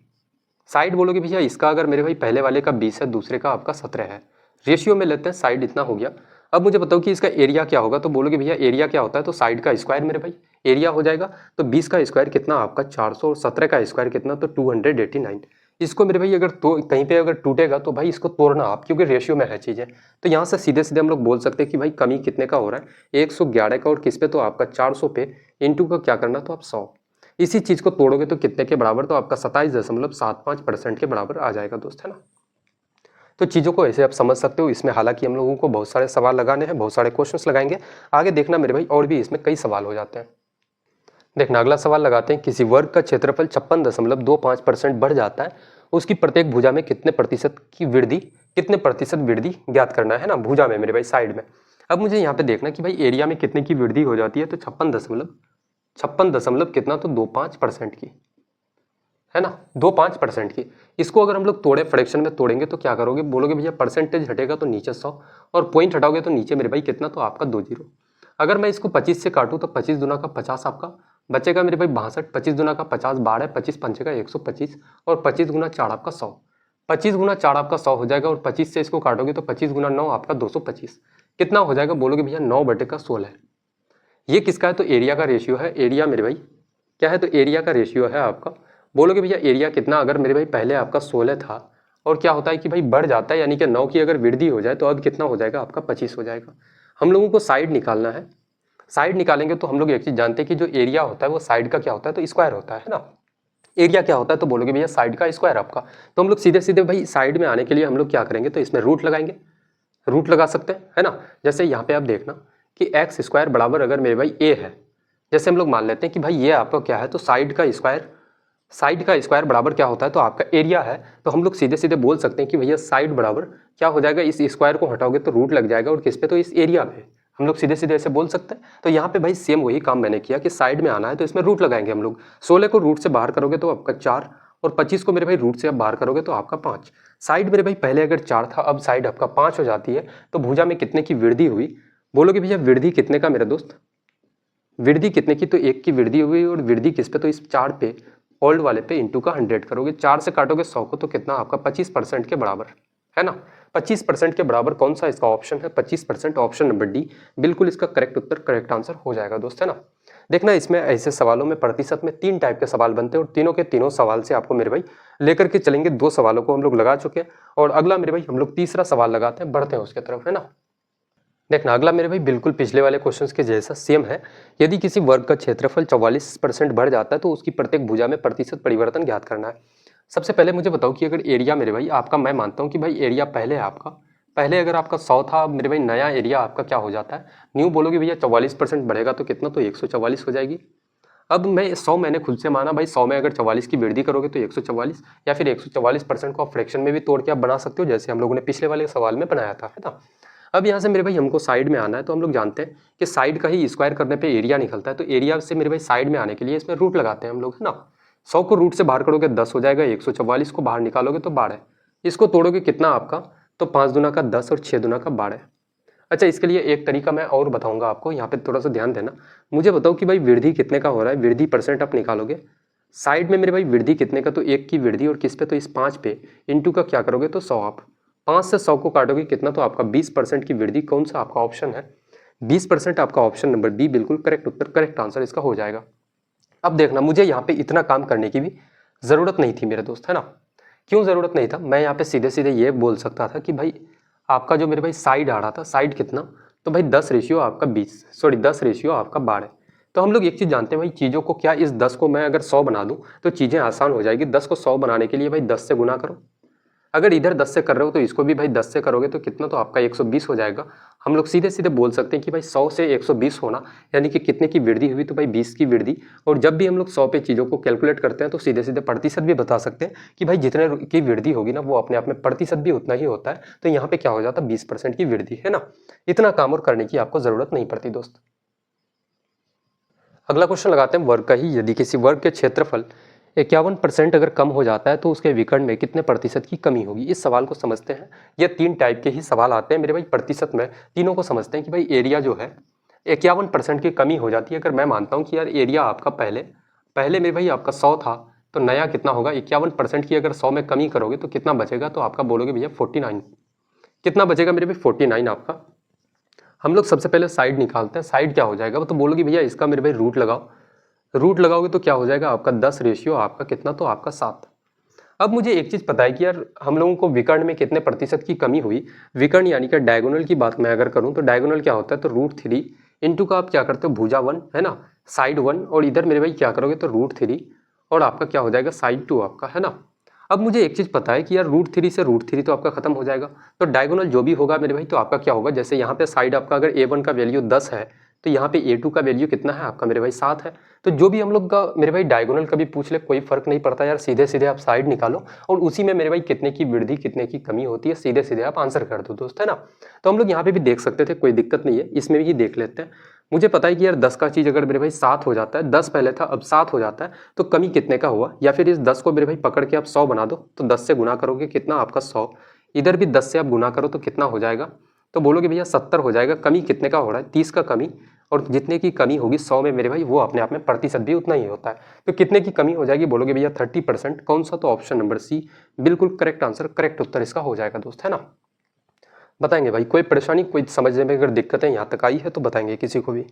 साइड बोलोगे भैया इसका अगर मेरे भाई पहले वाले का 20 है, दूसरे का आपका 17 है, रेशियो में लेते हैं, साइड इतना हो गया। अब मुझे बताओ कि इसका एरिया क्या होगा, तो बोलोगे भैया एरिया क्या होता है, तो साइड का स्क्वायर मेरे भाई एरिया हो जाएगा। तो 20 का स्क्वायर कितना आपका 400, और 17 का स्क्वायर कितना तो 289, इसको मेरे भाई अगर तो कहीं पे अगर टूटेगा तो भाई इसको तोड़ना आप, क्योंकि रेशियो में है चीज़ें। तो यहाँ से सीधे सीधे हम लोग बोल सकते हैं कि भाई कमी कितने का हो रहा है, 111 का, और किस पे, तो आपका 400 पे, इंटू का क्या करना, तो आप 100। इसी चीज़ को तोड़ोगे तो कितने के बराबर, तो आपका 27.75% के बराबर आ जाएगा दोस्त, है ना। तो चीज़ों को ऐसे आप समझ सकते हो। इसमें हालांकि हम लोगों को बहुत सारे सवाल लगाने हैं, बहुत सारे क्वेश्चंस लगाएंगे आगे, देखना मेरे भाई, और भी इसमें कई सवाल हो जाते हैं। देखना अगला सवाल लगाते हैं, किसी वर्ग का क्षेत्रफल 56.25% बढ़ जाता है, उसकी प्रत्येक भुजा में कितने प्रतिशत की वृद्धि, कितने प्रतिशत वृद्धि ज्ञात करना है ना, भुजा में मेरे भाई, साइड में। अब मुझे यहाँ पे देखना कि भाई एरिया में कितने की वृद्धि हो जाती है, तो 56 दशमलव कितना, तो 25% की, है ना, 25% की। इसको अगर हम लोग तोड़े, फ्रैक्शन में तोड़ेंगे तो क्या करोगे, बोलोगे भैया परसेंटेज हटेगा तो नीचे 100, और पॉइंट हटाओगे तो नीचे मेरे भाई कितना, तो आपका 2 जीरो। अगर मैं इसको 25 से काटूं तो 25 दुना का 50 आपका बचेगा मेरे भाई 62, 25 दुना का 50 12 है, 25 पंचे का 125, और 25 गुना 4 आपका 100, 25 गुना 4 आपका 100 हो जाएगा, और 25 से इसको काटोगे तो 25 गुना 9 आपका 225, कितना हो जाएगा, बोलोगे भैया 9/16। ये किसका है, तो एरिया का रेशियो है। एरिया मेरे भाई क्या है, तो एरिया का रेशियो है आपका। बोलोगे भैया एरिया कितना, अगर मेरे भाई पहले आपका 16 था, और क्या होता है कि भाई बढ़ जाता है, यानी कि 9 की अगर वृद्धि हो जाए तो अब कितना हो जाएगा, आपका 25 हो जाएगा। हम लोगों को साइड निकालना है। साइड निकालेंगे तो हम लोग एक चीज जानते हैं कि जो एरिया होता है वो साइड का क्या होता है, तो स्क्वायर होता है ना। एरिया क्या होता है, तो बोलोगे भैया साइड का स्क्वायर आपका। तो हम लोग सीधे सीधे भाई साइड में आने के लिए हम लोग क्या करेंगे, तो इसमें रूट लगाएंगे, रूट लगा सकते हैं, है ना। जैसे यहाँ पे आप देखना कि एक्स स्क्वायर बराबर अगर मेरे भाई ए है, जैसे हम लोग मान लेते हैं कि भाई ये आपका क्या है, तो साइड का स्क्वायर, साइड का स्क्वायर बराबर क्या होता है, तो आपका एरिया है। तो हम लोग सीधे सीधे बोल सकते हैं कि भैया साइड बराबर क्या हो जाएगा, इस स्क्वायर को हटाओगे तो रूट लग जाएगा, और किस पे, तो इस एरिया पे। हम लोग सीधे सीधे ऐसे बोल सकते हैं। तो यहाँ पे भाई सेम वही काम मैंने किया कि साइड में आना है तो इसमें रूट लगाएंगे हम लोग। 16 को रूट से बाहर करोगे तो आपका 4, और 25 को मेरे भाई रूट से आप बाहर करोगे तो आपका 5। साइड मेरे भाई पहले अगर 4 था, अब साइड आपका 5 हो जाती है। तो भुजा में कितने की वृद्धि हुई, बोलोगे भैया वृद्धि कितने का मेरे दोस्त, वृद्धि कितने की, तो 1 की वृद्धि हुई, और वृद्धि किस पे, तो इस 4 पे, ओल्ड वाले पे, इंटू का 100 करोगे, 4 से काटोगे 100 को, तो कितना आपका 25% के बराबर, है ना। 25% के बराबर कौन सा इसका ऑप्शन है, 25%, ऑप्शन नंबर डी बिल्कुल इसका करेक्ट उत्तर, करेक्ट आंसर हो जाएगा दोस्त, है ना। देखना इसमें ऐसे सवालों में प्रतिशत में 3 टाइप के सवाल बनते हैं, और तीनों के तीनों सवाल से आपको मेरे भाई लेकर के चलेंगे। 2 सवालों को हम लोग लगा चुके हैं, और अगला मेरे भाई हम लोग तीसरा सवाल लगाते हैं, बढ़ते हैं उसके तरफ, है ना। देखना अगला मेरे भाई बिल्कुल पिछले वाले क्वेश्चंस के जैसा सेम है। यदि किसी वर्ग का क्षेत्रफल 44% बढ़ जाता है तो उसकी प्रत्येक भुजा में प्रतिशत परिवर्तन ज्ञात करना है। सबसे पहले मुझे बताओ कि अगर एरिया मेरे भाई आपका, मैं मानता हूँ कि भाई एरिया पहले है आपका, पहले अगर आपका 100 था, मेरे भाई नया एरिया आपका क्या हो जाता है, न्यू बोलोगे भैया 44% बढ़ेगा तो कितना, तो 144 हो जाएगी। अब मैं 100 मैंने खुद से माना भाई, 100 में अगर 44 की वृद्धि करोगे तो 144, या फिर 144% को आप फ्रैक्शन में भी तोड़ के आप बना सकते हो, जैसे हम लोगों ने पिछले वाले सवाल में बनाया था, है ना। अब यहाँ से मेरे भाई हमको साइड में आना है, तो हम लोग जानते हैं कि साइड का ही स्क्वायर करने पे एरिया निकलता है। तो एरिया से मेरे भाई साइड में आने के लिए इसमें रूट लगाते हैं हम लोग, है ना। 100 को रूट से बाहर करोगे 10 हो जाएगा, 144 को बाहर निकालोगे तो 12, इसको तोड़ोगे कितना आपका, तो 5 दुना का 10 और 6 दुना का 12। अच्छा, इसके लिए एक तरीका मैं और बताऊंगा आपको, यहाँ पे थोड़ा सा ध्यान देना। मुझे बताओ कि भाई वृद्धि कितने का हो रहा है, वृद्धि परसेंट आप निकालोगे, साइड में मेरे भाई वृद्धि कितने का, तो 1 की वृद्धि, और किस पे, तो इस 5 पे, इंटू का क्या करोगे, तो 100 आप 5 से 100 को काटोगे कितना, तो आपका 20% की वृद्धि। कौन सा आपका ऑप्शन है, 20%, आपका ऑप्शन नंबर बी बिल्कुल करेक्ट उत्तर, करेक्ट आंसर इसका हो जाएगा। अब देखना मुझे यहाँ पे इतना काम करने की भी जरूरत नहीं थी मेरे दोस्त, है ना। क्यों जरूरत नहीं था, मैं यहाँ पे सीधे सीधे ये बोल सकता था कि भाई आपका जो मेरे भाई साइड आ रहा था, साइड कितना, तो भाई 10 रेशियो आपका 20, सॉरी 10 रेशियो आपका 12। तो हम लोग एक चीज़ जानते हैं भाई, चीज़ों को क्या, इस 10 को मैं अगर 100 बना दूं तो चीज़ें आसान हो जाएगी। 10 को 100 बनाने के लिए भाई 10 से गुना करो, अगर इधर 10 से कर रहे हो तो इसको भी भाई 10 से करोगे तो कितना, तो आपका 120 हो जाएगा। हम लोग सीधे सीधे बोल सकते हैं कि भाई 100 से 120 होना, यानी कि कितने की वृद्धि हुई, तो भाई 20 की वृद्धि। और जब भी हम लोग 100 पे चीज़ों को कैलकुलेट करते हैं तो सीधे सीधे प्रतिशत भी बता सकते हैं कि भाई जितने की वृद्धि होगी ना, वो अपने आप में प्रतिशत भी उतना ही होता है। तो यहाँ पे क्या हो जाता है, 20% की वृद्धि, है ना। इतना काम और करने की आपको जरूरत नहीं पड़ती दोस्त। अगला क्वेश्चन लगाते हैं वर्ग का ही। यदि किसी वर्ग के क्षेत्रफल 51% अगर कम हो जाता है तो उसके विकर्ण में कितने प्रतिशत की कमी होगी। इस सवाल को समझते हैं। ये 3 टाइप के ही सवाल आते हैं मेरे भाई प्रतिशत में। तीनों को समझते हैं कि भाई एरिया जो है 51% की कमी हो जाती है। अगर मैं मानता हूँ कि यार एरिया आपका पहले मेरे भाई आपका 100 था, तो नया कितना होगा, 51% की अगर 100 में कमी करोगे तो कितना बचेगा, तो आपका बोलोगे भैया 49। कितना बचेगा मेरे भाई, 49 आपका। हम लोग सबसे पहले साइड निकालते हैं। साइड क्या हो जाएगा, वो तो बोलोगे भैया इसका मेरे भाई रूट लगाओ। रूट लगाओगे तो क्या हो जाएगा आपका 10 रेशियो आपका कितना, तो आपका 7। अब मुझे एक चीज़ पता है कि यार हम लोगों को विकर्ण में कितने प्रतिशत की कमी हुई। विकर्ण यानी कि डायगोनल की बात मैं अगर करूं तो डायगोनल क्या होता है, तो √3 इंटू का आप क्या करते हो भुजा 1 है ना, साइड 1, और इधर मेरे भाई क्या करोगे तो √3 और आपका क्या हो जाएगा साइड 2 आपका, है ना। अब मुझे एक चीज़ पता है कि यार √3 से √3 तो आपका खत्म हो जाएगा, तो डायगोनल जो भी होगा मेरे भाई तो आपका क्या होगा, जैसे यहाँ पे साइड आपका अगर a1 का वैल्यू 10 है तो यहाँ पे a2 का वैल्यू कितना है आपका मेरे भाई 7 है। तो जो भी हम लोग का मेरे भाई डायगोनल कभी पूछ ले कोई फर्क नहीं पड़ता यार, सीधे सीधे आप साइड निकालो और उसी में मेरे भाई कितने की वृद्धि कितने की कमी होती है सीधे सीधे आप आंसर कर दो दोस्त, है ना। तो हम लोग यहाँ पे भी देख सकते थे, कोई दिक्कत नहीं है, इसमें भी देख लेते हैं। मुझे पता है कि यार 10 का चीज़ अगर मेरे भाई 7 हो जाता है, 10 पहले था अब 7 हो जाता है, तो कमी कितने का हुआ, या फिर इस 10 को मेरे भाई पकड़ के आप 100 बना दो, तो 10 से गुना करोगे कितना आपका 100, इधर भी 10 से आप गुना करो तो कितना हो जाएगा, तो बोलोगे भैया 70 हो जाएगा। कमी कितने का हो रहा है 30 का कमी, और जितने की कमी होगी 100 में मेरे भाई वो अपने आप में प्रतिशत भी उतना ही होता है, तो कितने की कमी हो जाएगी, बोलोगे भैया 30%। कौन सा, तो ऑप्शन नंबर सी बिल्कुल करेक्ट आंसर, करेक्ट उत्तर इसका हो जाएगा दोस्त, है ना। बताएंगे भाई कोई परेशानी, कोई समझने में अगर दिक्कतें यहाँ तक आई है तो बताएंगे किसी को भी।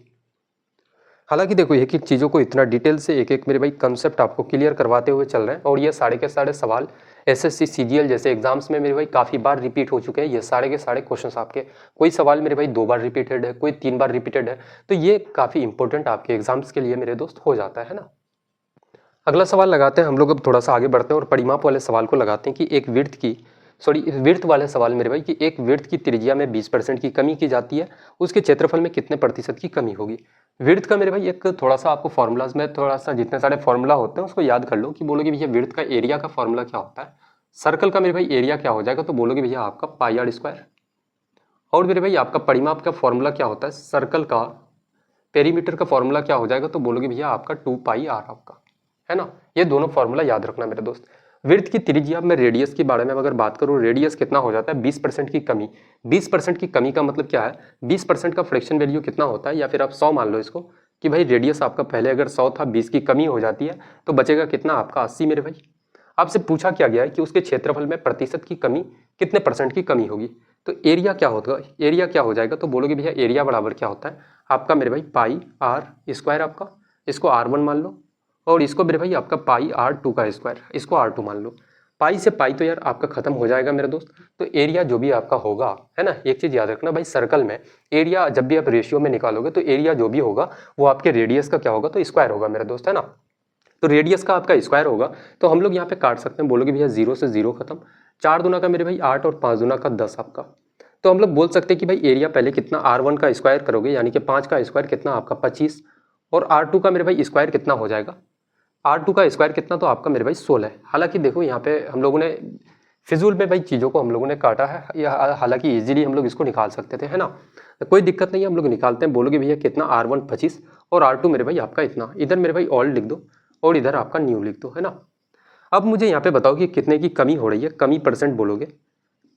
हालांकि देखो एक एक चीज़ों को इतना डिटेल से एक एक मेरे भाई कंसेप्ट आपको क्लियर करवाते हुए चल रहे हैं, और ये साढ़े के साढ़े सवाल एसएससी सीजीएल जैसे एग्जाम्स में मेरे भाई काफ़ी बार रिपीट हो चुके हैं। ये साढ़े के साढ़े क्वेश्चंस आपके, कोई सवाल मेरे भाई 2 बार रिपीटेड है, कोई 3 बार रिपीटेड है, तो ये काफ़ी इंपॉर्टेंट आपके एग्जाम्स के लिए मेरे दोस्त हो जाता है ना। अगला सवाल लगाते हैं हम लोग, अब थोड़ा सा आगे बढ़ते हैं और परिमाप वाले सवाल को लगाते हैं कि एक विड्थ वाले सवाल मेरे भाई कि एक विड्थ की त्रिज्या में 20% की कमी की जाती है, उसके क्षेत्रफल में कितने प्रतिशत की कमी होगी। विड्थ का मेरे भाई एक थोड़ा सा आपको फॉर्मूलाज में थोड़ा सा जितने सारे फॉर्मूला होते हैं उसको याद कर लो, कि बोलोगे भैया विड्थ का एरिया का फॉर्मूला क्या होता है, सर्कल का मेरे भाई एरिया क्या हो जाएगा, तो बोलोगे भैया आपका πr²। और मेरे भाई आपका परिमाप का फॉर्मूला क्या होता है, सर्कल का पेरीमीटर का फॉर्मूला क्या हो जाएगा, तो बोलोगे भैया आपका 2πr आपका, है ना। ये दोनों फॉर्मूला याद रखना मेरे दोस्त। विड्थ की त्रिज्या में रेडियस के बारे में अगर बात करूँ, रेडियस कितना हो जाता है 20% की कमी। 20% की कमी का मतलब क्या है, 20% का फ्रैक्शन वैल्यू कितना होता है, या फिर आप 100 मान लो इसको, कि भाई रेडियस आपका पहले अगर 100 था 20 की कमी हो जाती है तो बचेगा कितना आपका 80 मेरे भाई। आपसे पूछा क्या गया है कि उसके क्षेत्रफल में प्रतिशत की कमी कितने परसेंट की कमी होगी, तो एरिया क्या होगा, एरिया क्या हो जाएगा, तो बोलोगे भैया एरिया बराबर क्या होता है आपका मेरे भाई πr², आपका इसको r1 मान लो, और इसको मेरे भाई आपका πr2 का स्क्वायर, इसको r2 मान लो। पाई से पाई तो यार आपका खत्म हो जाएगा मेरे दोस्त, तो एरिया जो भी आपका होगा, है ना, एक चीज याद रखना भाई, सर्कल में एरिया जब भी आप रेशियो में निकालोगे तो एरिया जो भी होगा वो आपके रेडियस का क्या होगा, तो स्क्वायर होगा मेरे दोस्त, है ना। तो रेडियस का आपका स्क्वायर होगा, तो हम लोग यहाँ पे काट सकते हैं, बोलोगे भैया 0 से 0 खत्म, 4 दूना का मेरे भाई 8 और 5 दूना का 10 आपका। तो हम लोग बोल सकते हैं कि भाई एरिया पहले कितना r1 का स्क्वायर करोगे, यानी कि 5 का स्क्वायर कितना आपका 25, और r2 का मेरे भाई स्क्वायर कितना हो जाएगा, r2 का स्क्वायर कितना, तो आपका मेरे भाई 16 है। हालांकि देखो यहाँ पे हम लोगों ने फिजूल में भाई चीज़ों को हम लोगों ने काटा है, या हालांकि इजीली हम लोग इसको निकाल सकते थे, है ना, तो कोई दिक्कत नहीं है, हम लोग निकालते हैं। बोलोगे भैया कितना r1 25 और r2 मेरे भाई आपका इतना, इधर मेरे भाई ऑल लिख दो और इधर आपका न्यू लिख दो, है ना। अब मुझे यहाँ पे बताओ कि कितने की कमी हो रही है, कमी परसेंट बोलोगे,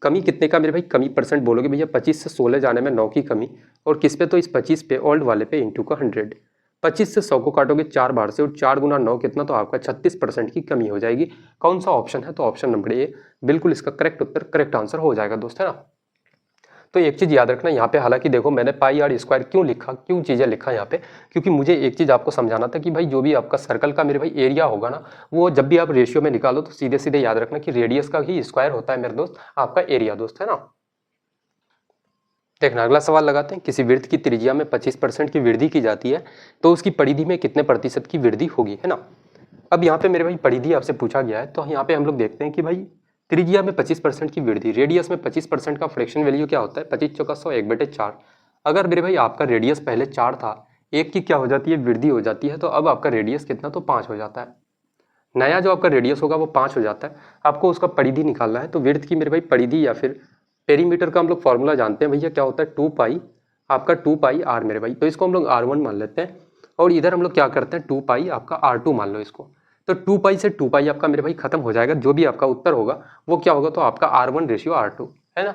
कमी कितने का मेरे भाई, कमी परसेंट बोलोगे भैया 25 से 16 जाने में 9 की कमी, और किस पे, तो इस 25 पे ओल्ड वाले पे इंटू का 100। 25 से 100 को काटोगे 4 बार से, और 4 गुना 9 कितना, तो आपका 36% की कमी हो जाएगी। कौन सा ऑप्शन है, तो ऑप्शन नंबर ए बिल्कुल इसका करेक्ट उत्तर, करेक्ट आंसर हो जाएगा दोस्त, है ना। तो एक चीज़ याद रखना यहाँ पे, हालांकि देखो मैंने πr² क्यों लिखा, क्यों चीज़ें लिखा यहाँ पे, क्योंकि मुझे एक चीज़ आपको समझाना था कि भाई जो भी आपका सर्कल का मेरे भाई एरिया होगा ना, वो जब भी आप रेशियो में निकालो तो सीधे सीधे याद रखना कि रेडियस का ही स्क्वायर होता है मेरे दोस्त आपका एरिया दोस्त, है ना। देखना अगला सवाल लगाते हैं, किसी वृत्त की त्रिज्या में 25% की वृद्धि की जाती है तो उसकी परिधि में कितने प्रतिशत की वृद्धि होगी, है ना। अब यहाँ पे मेरे भाई परिधि आपसे पूछा गया है, तो यहाँ पे हम लोग देखते हैं कि भाई त्रिज्या में 25% की वृद्धि, रेडियस में 25% का फ्रैक्शन वैल्यू क्या होता है, 25 चौका 100 1/4। अगर मेरे भाई आपका रेडियस पहले 4 था, एक की क्या हो जाती है वृद्धि हो जाती है, तो अब आपका रेडियस कितना, तो 5 हो जाता है। नया जो आपका रेडियस होगा वो 5 हो जाता है, आपको उसका परिधि निकालना है। तो वृत्त की मेरे भाई परिधि या फिर पेरीमीटर का हम लोग फॉर्मूला जानते हैं भैया, क्या होता है 2π, आपका 2πr मेरे भाई, तो इसको हम लोग r1 मान लेते हैं, और इधर हम लोग क्या करते हैं 2π आपका r2 मान लो इसको। तो 2π से 2π आपका मेरे भाई खत्म हो जाएगा, जो भी आपका उत्तर होगा वो क्या होगा, तो आपका r1:r2, है ना।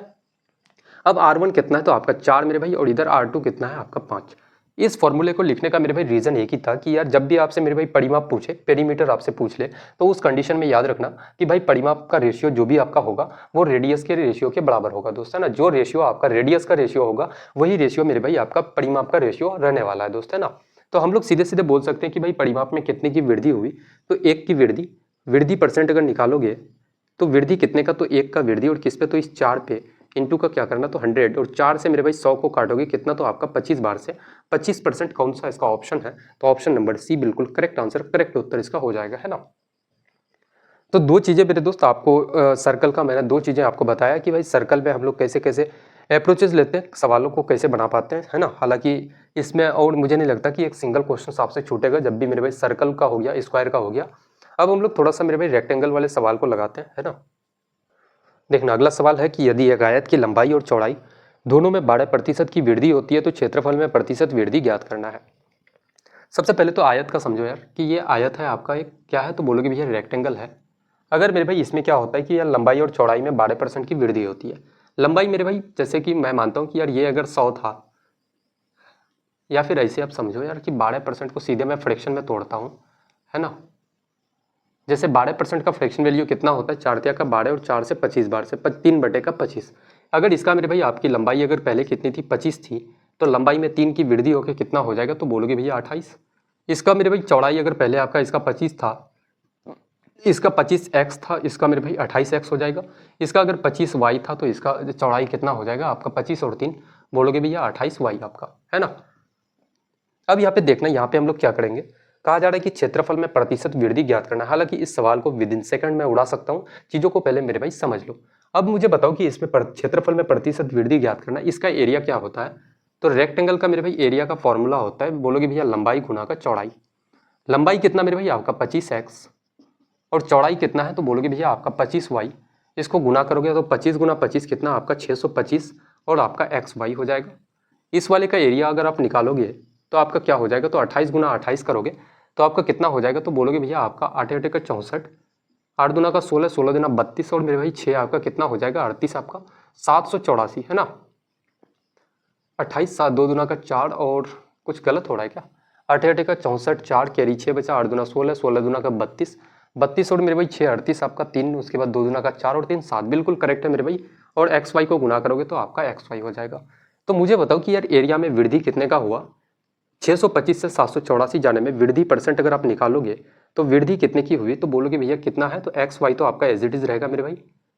अब r1 कितना है, तो आपका 4 मेरे भाई, और इधर r2 कितना है आपका 5। इस फॉर्मूले को लिखने का मेरे भाई रीजन एक ही था कि यार जब भी आपसे मेरे भाई परिमाप पूछे, पेरीमीटर आपसे पूछ ले, तो उस कंडीशन में याद रखना कि भाई परिमाप का रेशियो जो भी आपका होगा वो रेडियस के रेशियो के बराबर होगा दोस्त, है ना। जो रेशियो आपका रेडियस का रेशियो होगा वही रेशियो मेरे भाई आपका परिमाप का रेशियो रहने वाला है दोस्त, है ना। तो हम लोग सीधे सीधे बोल सकते हैं कि भाई परिमाप में कितने की वृद्धि हुई, तो 1 की वृद्धि परसेंट अगर निकालोगे तो वृद्धि कितने का, तो 1 का वृद्धि, और किस पे, तो इस 4 पे, इनटू का क्या करना, तो 100, और 4 से मेरे भाई 100 को काटोगे कितना, तो आपका 25 बार से 25% कौन सा इसका ऑप्शन है, तो ऑप्शन नंबर सी बिल्कुल करेक्ट आंसर, करेक्ट उत्तर इसका हो जाएगा, है ना। तो दो चीजें मेरे दोस्त आपको सर्कल का मैंने दो चीजें आपको बताया कि भाई सर्कल में हम लोग कैसे कैसे अप्रोचेस लेते हैं, सवालों को कैसे बना पाते हैं, है ना। हालांकि इसमें और मुझे नहीं लगता कि एक सिंगल क्वेश्चन आपसे छूटेगा जब भी मेरे भाई सर्कल का हो गया, स्क्वायर का हो गया। अब हम लोग थोड़ा सा मेरे भाई रेक्टेंगल वाले सवाल को लगाते हैं, है ना। देखना अगला सवाल है कि यदि एक आयत की लंबाई और चौड़ाई दोनों में 12% की वृद्धि होती है तो क्षेत्रफल में प्रतिशत वृद्धि ज्ञात करना है। सबसे पहले तो आयत का समझो यार कि ये आयत है आपका, एक क्या है, तो बोलोगे भैया रेक्टेंगल है। अगर मेरे भाई इसमें क्या होता है कि यार लंबाई और चौड़ाई में 12% की वृद्धि होती है। लंबाई मेरे भाई जैसे कि मैं मानता हूँ कि यार ये अगर 100 था, या फिर ऐसे आप समझो यार कि 12% को सीधे मैं फ्रैक्शन में तोड़ता हूँ, है ना। जैसे 12% का फ्रैक्शन वैल्यू कितना होता है, 4 का 12 और 4 से 25 बार से 3/25। अगर इसका मेरे भाई आपकी लंबाई अगर पहले कितनी थी, 25 थी, तो लंबाई में 3 की वृद्धि होकर कितना हो जाएगा, तो बोलोगे भैया 28। इसका मेरे भाई चौड़ाई अगर पहले आपका इसका 25 था, इसका 25x था, इसका मेरे भाई 28x हो जाएगा। इसका अगर 25y था तो इसका चौड़ाई कितना हो जाएगा आपका, 25 और 3 बोलोगे भैया 28y आपका, है ना। अब यहाँ पे देखना, यहाँ पे हम लोग क्या करेंगे, कहा जा रहा है कि क्षेत्रफल में प्रतिशत वृद्धि ज्ञात करना है। हालांकि इस सवाल को विद इन सेकंड में उड़ा सकता हूँ, चीजों को पहले मेरे भाई समझ लो। अब मुझे बताओ कि इसमें क्षेत्रफल में प्रतिशत वृद्धि ज्ञात करना, इसका एरिया क्या होता है, तो रेक्टेंगल का मेरे भाई एरिया का फॉर्मूला होता है, बोलोगे भैया लंबाई गुना का चौड़ाई। लंबाई कितना मेरे भाई आपका 25x, और चौड़ाई कितना है, तो बोलोगे भैया आपका 25y। इसको गुना करोगे तो 25 गुना 25 कितना आपका 625, और आपका xy हो जाएगा। इस वाले का एरिया अगर आप निकालोगे तो आपका क्या हो जाएगा, तो 28 गुना 28 करोगे तो आपका कितना हो जाएगा, तो बोलोगे भैया आपका 8 8 का 64, 8 दूना का 16, 16 दूना 32, और मेरे भाई 6 आपका कितना हो जाएगा 38, आपका 784, है ना। 28 7 2 दूना का 4, और कुछ गलत हो रहा है क्या, 8 8 का 64, 4 कैरी 6 बचा, 8 दूना 16, 16 दूना का 32, 32 और मेरे भाई 6 38 आपका 3, उसके बाद 2 दूना का 4 और 3 7, बिल्कुल करेक्ट है मेरे भाई। और एक्स वाई को गुना करोगे तो आपका एक्स वाई हो जाएगा। तो मुझे बताओ कि यार एरिया में वृद्धि कितने का हुआ, 625 से 784 जाने में वृद्धि परसेंट अगर आप निकालोगे तो वृद्धि कितने की हुई, तो बोलोगे भैया कितना है, तो एक्स वाई तो आपका एज इट इज रहेगा मेरे भाई,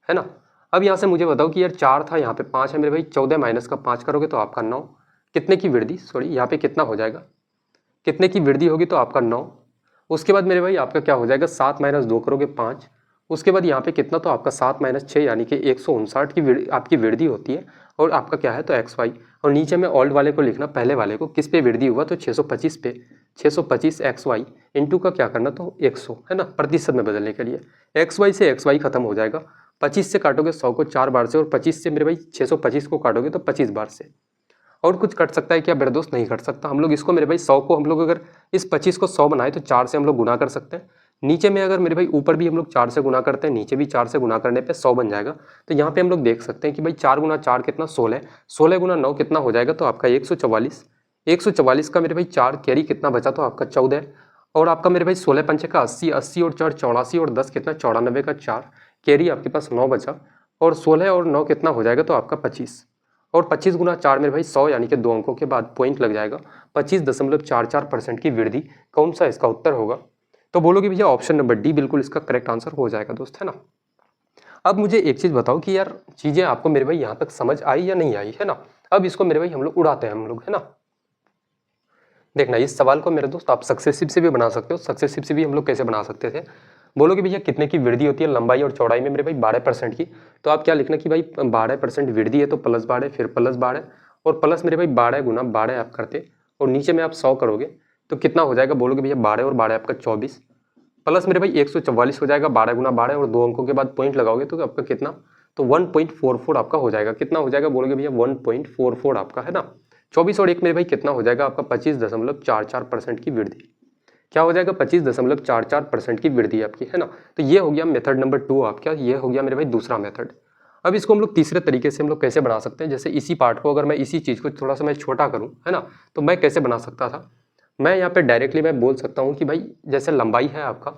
है ना। अब यहाँ से मुझे बताओ कि यार 4 था, यहाँ पे 5 है मेरे भाई, 14 माइनस का 5 करोगे तो आपका 9, कितने की वृद्धि, सॉरी यहाँ पे कितना हो जाएगा, कितने की वृद्धि होगी, तो आपका 9। उसके बाद मेरे भाई आपका क्या हो जाएगा, 7 माइनस 2 करोगे 5, उसके बाद यहाँ पे कितना, तो आपका 7 माइनस 6 यानी कि 159 की आपकी वृद्धि होती है, और आपका क्या है, तो एक्स वाई। और नीचे में ओल्ड वाले को लिखना, पहले वाले को किस पे वृद्धि हुआ, तो 625 पे, 625 एक्स वाई इंटू का क्या करना, तो 100, है ना, प्रतिशत में बदलने के लिए। एक्स वाई से एक्स वाई खत्म हो जाएगा, 25 से काटोगे 100 को 4 बार से, और 25 से मेरे भाई 625 को काटोगे तो 25 बार से। और कुछ कट सकता है क्या मेरे दोस्त, नहीं कट सकता। हम लोग इसको मेरे भाई 100 को हम लोग अगर इस 25 को 100 बनाए तो 4 से हम लोग गुना कर सकते हैं। नीचे में अगर मेरे भाई ऊपर भी हम लोग 4 से गुना करते हैं, नीचे भी 4 से गुना करने पे 100 बन जाएगा। तो यहाँ पे हम लोग देख सकते हैं कि भाई 4 गुना 4 कितना 16, 16 गुना 9 कितना हो जाएगा, तो आपका 144, 144 का मेरे भाई 4 कैरी कितना बचा, तो आपका 14, और आपका मेरे भाई 16 पंचे का 80, 80 और 4 84, और 10 कितना 94 का 4 कैरी आपके पास 9 बचा, और 16 और 9 कितना हो जाएगा, तो आपका 25, और 25 गुना 4 मेरे भाई 100 यानी कि 2 अंकों के बाद पॉइंट लग जाएगा। 25.44% की वृद्धि कौन सा इसका उत्तर होगा, तो बोलोगे भैया ऑप्शन नंबर डी बिल्कुल इसका करेक्ट आंसर हो जाएगा दोस्त, है ना। अब मुझे एक चीज बताओ कि यार चीजें आपको मेरे भाई यहाँ तक समझ आई या नहीं आई, है ना। अब इसको मेरे भाई हम लोग उड़ाते हैं हम लोग, है ना। देखना इस सवाल को मेरे दोस्त आप सक्सेसिव से भी बना सकते हो। सक्सेसिव से भी हम लोग कैसे बना सकते थे, बोलोगे भैया कितने की वृद्धि होती है लंबाई और चौड़ाई में, मेरे भाई 12% की। तो आप क्या लिखना कि भाई 12% वृद्धि है तो प्लस 12, फिर प्लस 12, और प्लस मेरे भाई 12 गुना 12 आप करते, और नीचे में आप 100 करोगे तो कितना हो जाएगा, बोलोगे भैया 12 और 12 आपका 24, प्लस मेरे भाई 144 हो जाएगा 12 गुना 12, और 2 अंकों के बाद पॉइंट लगाओगे तो आपका कितना, तो 1.44 आपका हो जाएगा। कितना हो जाएगा, बोलोगे भैया 1.44 आपका, है ना। 24 और 1 मेरे भाई कितना हो जाएगा आपका 25.44% की वृद्धि। क्या हो जाएगा 25.44% की वृद्धि आपकी, है ना। तो ये हो गया मेथड नंबर 2 आपका, ये हो गया मेरे भाई दूसरा मेथड। अब इसको हम लोग तीसरे तरीके से हम लोग कैसे बना सकते हैं, जैसे इसी पार्ट को अगर मैं इसी चीज को थोड़ा सा मैं छोटा करूं, है ना, तो मैं कैसे बना सकता था, मैं यहाँ पे डायरेक्टली मैं बोल सकता हूँ कि भाई जैसे लंबाई है आपका,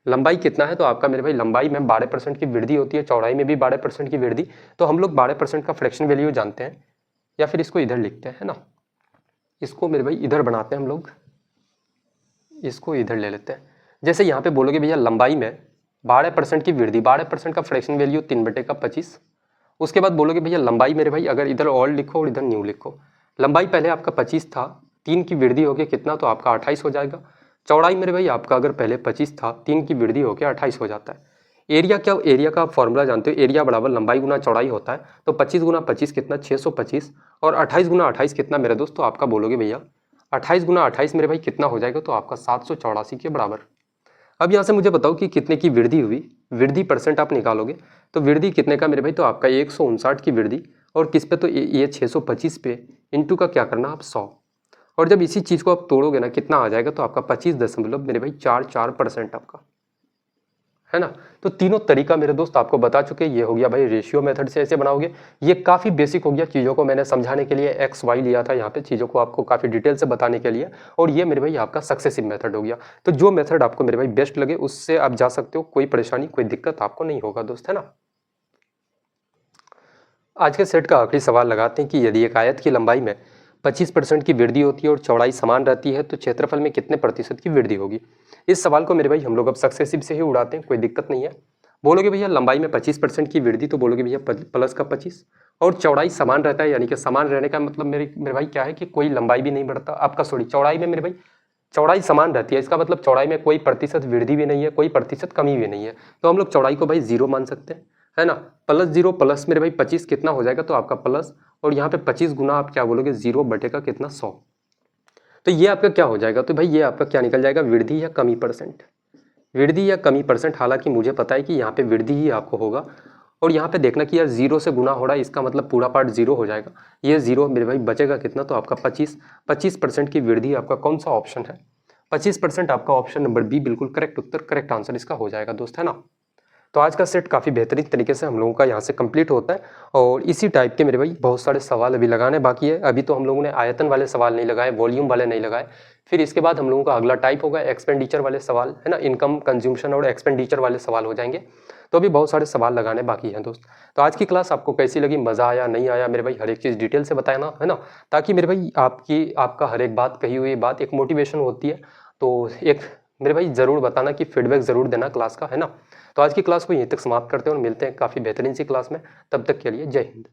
लंबाई कितना है, तो आपका मेरे भाई लंबाई में 12% की वृद्धि होती है, चौड़ाई में भी 12% की वृद्धि। तो हम लोग 12% का फ्रैक्शन वैल्यू जानते हैं, या फिर इसको इधर लिखते हैं, है ना, इसको मेरे भाई इधर बनाते हैं हम लोग, इसको इधर ले लेते हैं। जैसे यहाँ पे बोलोगे भैया लंबाई में 12% की वृद्धि, 12% का फ्रैक्शन वैल्यू 3/25। उसके बाद बोलोगे भैया लंबाई मेरे भाई, अगर इधर ओल्ड लिखो और इधर न्यू लिखो, लंबाई पहले आपका 25 था, 3 की वृद्धि हो गया कितना, तो आपका 28 हो जाएगा। चौड़ाई मेरे भाई आपका अगर पहले 25 था, 3 की वृद्धि होकर 28 हो जाता है। एरिया क्या, एरिया का आप फॉर्मूला जानते हो, एरिया बराबर लंबाई गुना चौड़ाई होता है। तो 25 गुना 25 कितना, 625, और 28 गुना 28 कितना मेरे दोस्त, तो आपका बोलोगे भैया 28 गुना 28 मेरे भाई कितना हो जाएगा, तो आपका 784 के बराबर। अब यहाँ से मुझे बताओ कि कितने की वृद्धि हुई, वृद्धि परसेंट आप निकालोगे तो वृद्धि कितने का मेरे भाई, तो आपका 159 की वृद्धि, और किस पे, तो ये 625 पे, इंटू का क्या करना आप 100, और जब इसी चीज़ को आप तोड़ोगे ना कितना आ जाएगा, तो आपका 25 मेरे भाई 44% आपका, है ना। तो तीनों तरीका मेरे दोस्त आपको बता चुके, ये हो गया भाई रेशियो मेथड से ऐसे बनाओगे, ये काफ़ी बेसिक हो गया, चीज़ों को मैंने समझाने के लिए एक्स वाई लिया था यहाँ पे, चीज़ों को आपको काफ़ी डिटेल से बताने के लिए, और ये मेरे भाई आपका सक्सेसिव मेथड हो गया। तो जो मेथड आपको मेरे भाई बेस्ट लगे उससे आप जा सकते हो, कोई परेशानी कोई दिक्कत आपको नहीं होगा दोस्त, है ना। आज के सेट का आखिरी सवाल लगाते हैं कि यदि एक आयत की लंबाई में 25% की वृद्धि होती है और चौड़ाई समान रहती है तो क्षेत्रफल में कितने प्रतिशत की वृद्धि होगी। इस सवाल को मेरे भाई हम लोग अब सक्सेसिव से ही उड़ाते हैं, कोई दिक्कत नहीं है। बोलोगे भैया लंबाई में 25% की वृद्धि, तो बोलोगे भैया प्लस का 25, और चौड़ाई समान रहता है, यानी कि समान रहने का मतलब मेरे भाई क्या है कि कोई लंबाई भी नहीं बढ़ता आपका, सॉरी चौड़ाई में मेरे भाई चौड़ाई समान रहती है, इसका मतलब चौड़ाई में कोई प्रतिशत वृद्धि भी नहीं है, कोई प्रतिशत कमी भी नहीं है, तो हम लोग चौड़ाई को भाई 0 मान सकते हैं, है ना। प्लस 0 प्लस मेरे भाई 25 कितना हो जाएगा, तो आपका प्लस, और यहाँ पे 25 गुना आप क्या बोलोगे 0 बटे का कितना 100, तो ये आपका क्या हो जाएगा, तो भाई ये आपका क्या निकल जाएगा, वृद्धि या कमी परसेंट, वृद्धि या कमी परसेंट। हालांकि मुझे पता है कि यहाँ पे वृद्धि ही आपको होगा, और यहाँ पे देखना कि यार 0 से गुना हो रहा है, इसका मतलब पूरा पार्ट 0 हो जाएगा, ये 0 मेरे भाई बचेगा कितना, तो आपका 25% की वृद्धि आपका कौन सा ऑप्शन है, 25% आपका ऑप्शन नंबर बी बिल्कुल करेक्ट उत्तर, करेक्ट आंसर इसका हो जाएगा दोस्त, है ना। तो आज का सेट काफ़ी बेहतरीन तरीके से हम लोगों का यहाँ से कंप्लीट होता है, और इसी टाइप के मेरे भाई बहुत सारे सवाल अभी लगाने बाकी है। अभी तो हम लोगों ने आयतन वाले सवाल नहीं लगाए, वॉल्यूम वाले नहीं लगाए, फिर इसके बाद हम लोगों का अगला टाइप होगा एक्सपेंडिचर वाले सवाल, है ना, इनकम कंज्यूमशन और एक्सपेंडिचर वाले सवाल हो जाएंगे। तो अभी बहुत सारे सवाल लगाने बाकी हैं दोस्त। तो आज की क्लास आपको कैसी लगी, मज़ा आया नहीं आया मेरे भाई, हर एक चीज़ डिटेल से बताना, है ना, ताकि मेरे भाई आपका हर एक बात, कही हुई बात एक मोटिवेशन होती है। तो एक मेरे भाई ज़रूर बताना कि फीडबैक ज़रूर देना क्लास का, है ना। तो आज की क्लास को यहीं तक समाप्त करते हैं और मिलते हैं काफ़ी बेहतरीन सी क्लास में, तब तक के लिए जय हिंद।